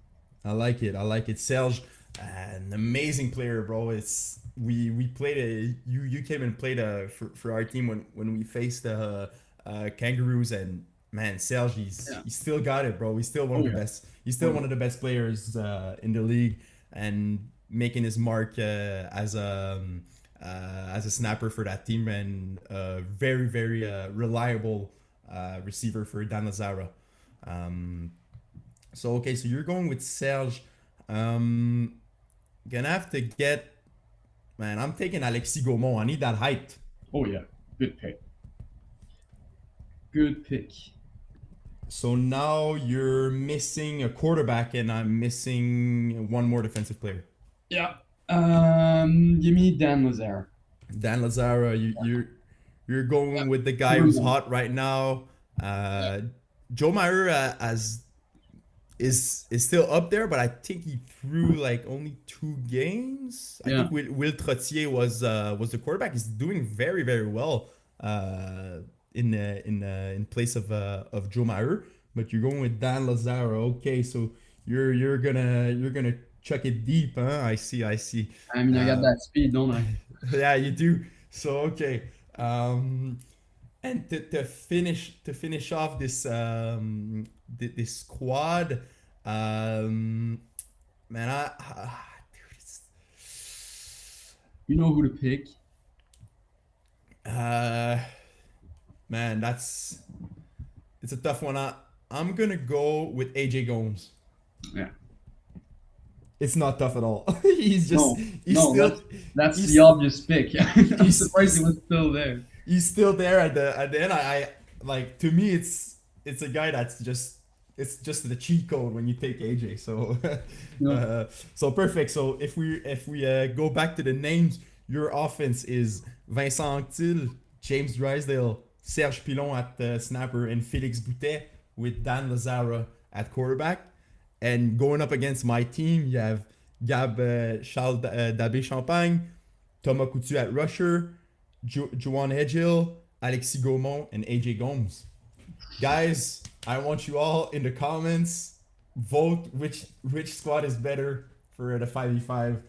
I like it. I like it. Serge, an amazing player, bro. It's we played you came and played for our team when we faced the Kangaroos, and man, Serge Yeah. he's still got it, bro. He's still one of Oh the yeah. best. He's Oh still yeah. one of the best players in the league, and making his mark as a snapper for that team, and very reliable receiver for Dan Lazara. Um, so okay, so you're going with Serge. Um, gonna have to get man. I'm taking Alexis Gaumont. I need that height. Oh yeah, good pick. Good pick. So now you're missing a quarterback, and I'm missing one more defensive player. Yeah. Give me Dan Lazare. Dan Lazara, you're Yeah. going with the guy Moving who's on. hot right now. Uh, Joe Meyer as is still up there, but I think he threw like only 2 games. I Yeah. think Will Trottier was the quarterback. He's doing very well in place of Joe Meyer. But you're going with Dan Lazaro. Okay, so you're gonna chuck it deep, huh? I see. I mean, I got Uh, that speed, don't I? yeah, you do. So okay. And to finish off this squad, man, dude, You know who to pick. uh, man, it's a tough one. I'm gonna go with AJ Gomes. Yeah. It's not tough at all. he's just No, he's no, still that's the he's obvious pick. I'm he's surprised he he's was still there. he's still there at the end. I like to me it's a guy that's just it's just the cheat code when you take AJ. So You know, so perfect. So if we go back to the names, your offense is Vincent Anctil, James Drysdale, Serge Pilon at snapper, and Felix Boutet with Dan Lazara at quarterback. And going up against my team, you have Gab Charles Dabé Champagne, Thomas Coutu at rusher, Juwan Hedgill, Alexis Gaumont, and AJ Gomes. Guys, I want you all in the comments vote which squad is better for the 5v5.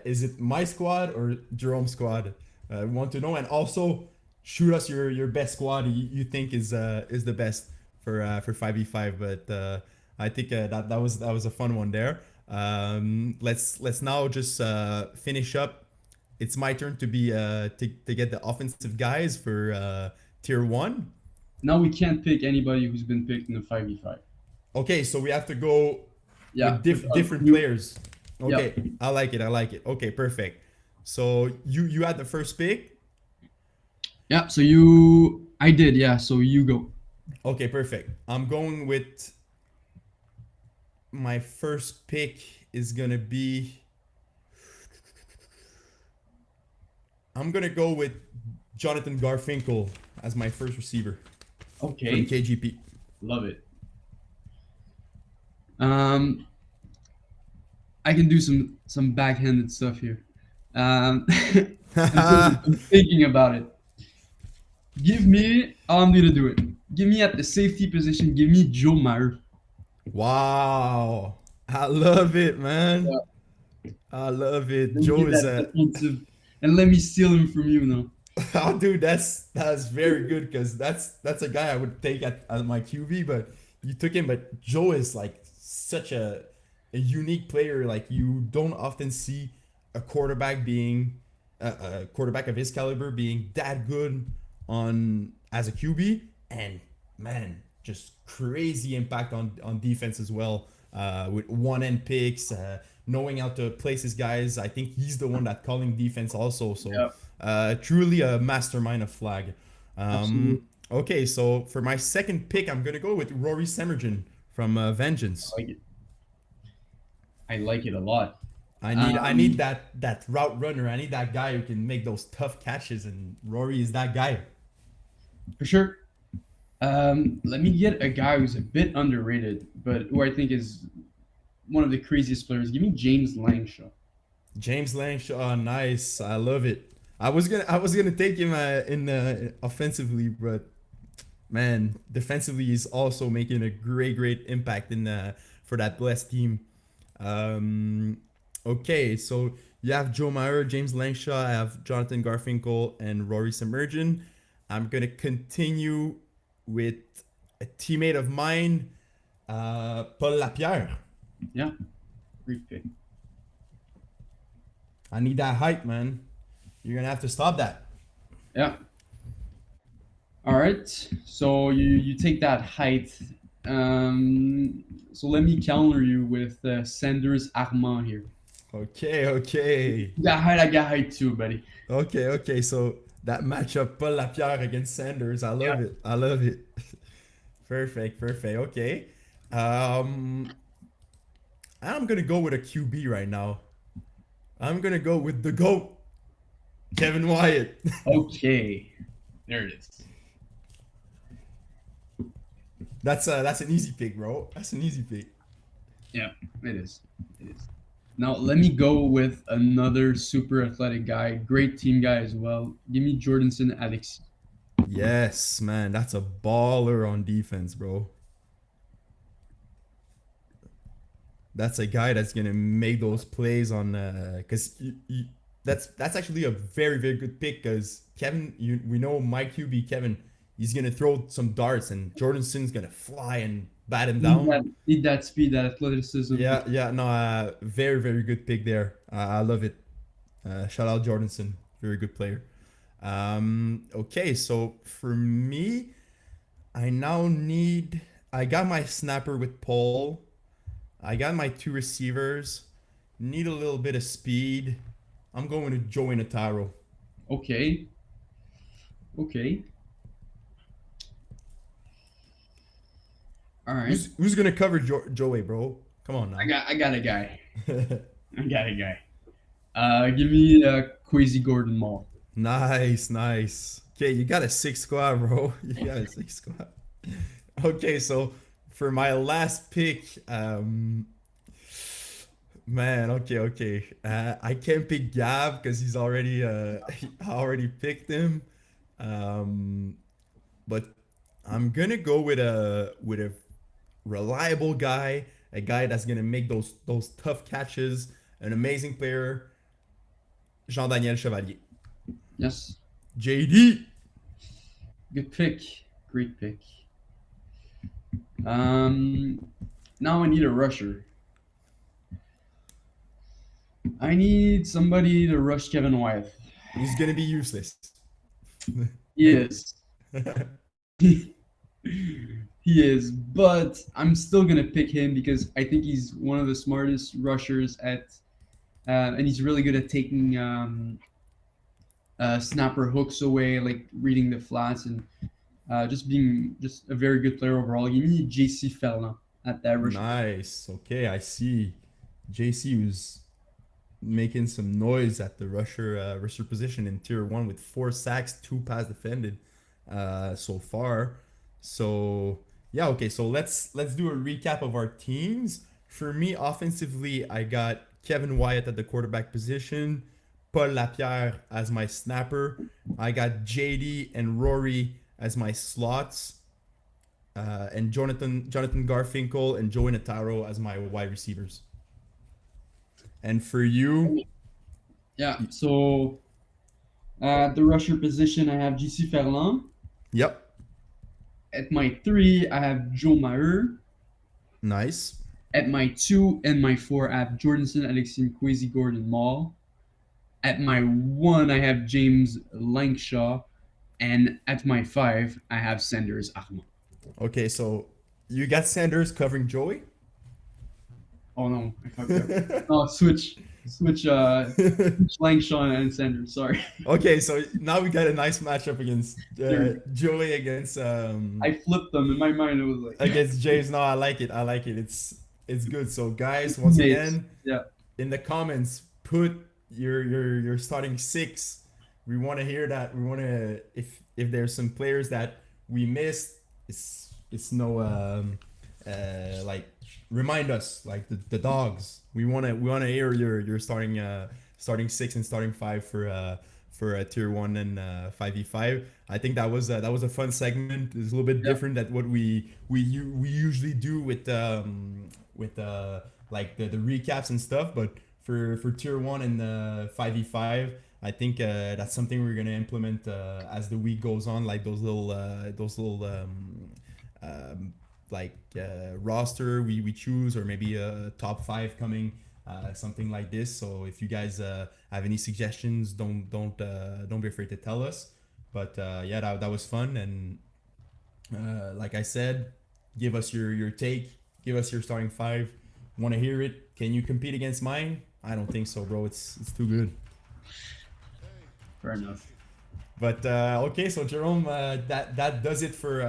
Is it my squad or Jerome's squad? We want to know, and also shoot us your best squad you think is the best for 5v5. But I think that was a fun one there. Let's now just finish up. It's my turn to be to get the offensive guys for tier one. now we can't pick anybody who's been picked in the 5v5. Okay, so we have to go Yeah. with With different new, players. yeah. Okay, I like it. I like it. Okay, perfect. So you had the first pick. Yeah. I did. Yeah. So you go. Okay, perfect. I'm going with my first pick is gonna be. I'm gonna go with Jonathan Garfinkel as my first receiver from Okay. KGP. Love it. Um, I can do some backhanded stuff here. I'm thinking about it. Give me. Oh, I'm gonna do it. Give me at the safety position. Give me Joe Meyer. Wow, I love it, man. I love it. Let me Joe get is that a defensive, and let me steal him from you now. oh, dude, that's very good because that's a guy I would take at my QB, but you took him. But Joe is like such a unique player. Like you don't often see a quarterback of his caliber being that good on as a QB, and man, just crazy impact on defense as well. With one end picks, knowing how to place his guys. I think he's the one that calling defense also. So Yeah, truly a mastermind of flag. absolutely. Okay, so for my second pick, I'm gonna go with Rory Semergen from I Vengeance. like it. I like it a lot. I need that route runner. I need that guy who can make those tough catches, and Rory is that guy. For sure. Let me get a guy who's a bit underrated, but who I think is one of the craziest players. Give me James Langshaw. James Langshaw, nice. I love it. I was gonna take him in offensively, but man, defensively he's also making a great impact in for that blessed team. Um, okay, so you have Joe Meyer, James Langshaw, I have Jonathan Garfinkel, and Rory Submergent. I'm gonna continue with a teammate of mine, Paul Lapierre. Yeah, great pick. I need that hype, man. You're gonna have to stop that. Yeah. All right. So you take that height. So let me counter you with Sanders Armand here. Okay, okay. I got height too, buddy. Okay, okay. So that matchup, Paul Lapierre against Sanders. I Yeah. love it. I love it. Perfect, perfect. Okay. Um, I'm gonna go with a QB right now. I'm gonna go with the GOAT, Kevin Wyatt. Okay. There it is. That's an easy pick, bro. That's an easy pick. Yeah, it is. It is. Now let me go with another super athletic guy, great team guy as well. Give me Jordanson Alex. Yes, man. That's a baller on defense, bro. That's a guy that's gonna make those plays on because that's actually a very very good pick because Kevin we know my QB Kevin he's gonna throw some darts and Jordanson's gonna fly and bat him down. Need that speed, that athleticism. Yeah, no, very very good pick there. I love it. Shout out Jordanson, very good player. Okay, so for me, I now need. I got my snapper with Paul. I got my two receivers. Need a little bit of speed. I'm going to Joey Nataro. Okay. Okay. All right. Who's gonna cover Joey, bro? Come on now. I got a guy. I got a guy. Give me Quasi Gordon Mall. Nice, nice. Okay, you got a six squad, bro. You got a six squad. Okay, so for my last pick, man, okay, okay. I can't pick Gab because he's already I already picked him. Um, but I'm gonna go with a reliable guy, a guy that's gonna make those tough catches, an amazing player, Jean Daniel Chevalier. Yes. JD. Good pick. Great pick. Um, Now I need a rusher. I need somebody to rush Kevin Wyeth. He's gonna be useless. He is. He is, but I'm still gonna pick him because I think he's one of the smartest rushers and he's really good at taking snapper hooks away, like reading the flats and just being just a very good player overall. Give me JC Ferland at that rusher. Nice. Okay, I see. JC was making some noise at the rusher position in tier one with 4 sacks, 2 pass defended so far. So yeah, okay. So let's do a recap of our teams. For me, offensively, I got Kevin Wyatt at the quarterback position, Paul Lapierre as my snapper. I got JD and Rory as my slots, and Jonathan Garfinkel and Joey Nataro as my wide receivers. And for you, Yeah. So at the rusher position, I have JC Ferland. yep, At my three, I have Joe Maher. nice. At my two and my four, I have Jordanson, Alexis, Kwesi, Gordon, Mall. At my one, I have James Langshaw. And at my five, I have Sanders Armand. Okay, so you got Sanders covering Joey. Oh no, I fucked up. Oh, switch Langshaw and Sanders. Sorry. Okay, so now we got a nice matchup against There. Joey against I flipped them in my mind. It was like against James. No, I like it. I like it. It's good. So guys, once teammates. again, Yeah. in the comments, put your starting six. We want to hear that. We want to if there's some players that we missed. It's no like remind us like the dogs. We wanna hear your starting six and starting five for tier one and 5v5. I think that was a fun segment. It's a little bit Yeah. different than what we usually do with like the recaps and stuff. But for tier one and 5v5, I think that's something we're gonna implement as the week goes on, like those little um, like roster we choose, or maybe a top five coming, something like this. So if you guys have any suggestions, don't be afraid to tell us. But yeah, that was fun. And like I said, give us your take. Give us your starting five. Want to hear it? Can you compete against mine? I don't think so, bro. It's too good. Fair enough. But okay, so Jerome, that does it for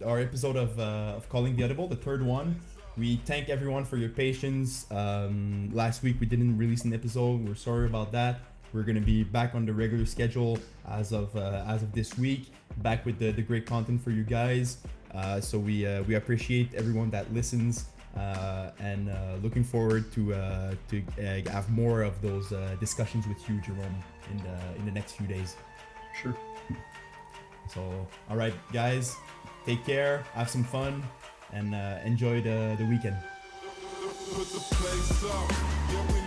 our episode of Calling the Audible, the third one. We thank everyone for your patience. Last week we didn't release an episode. We're sorry about that. We're gonna be back on the regular schedule as of this week. Back with the great content for you guys. So we appreciate everyone that listens. And looking forward to have more of those discussions with you, Jerome, in the next few days. Sure. So, all right, guys, take care, have some fun, and enjoy the weekend. Put the place up. Yeah, we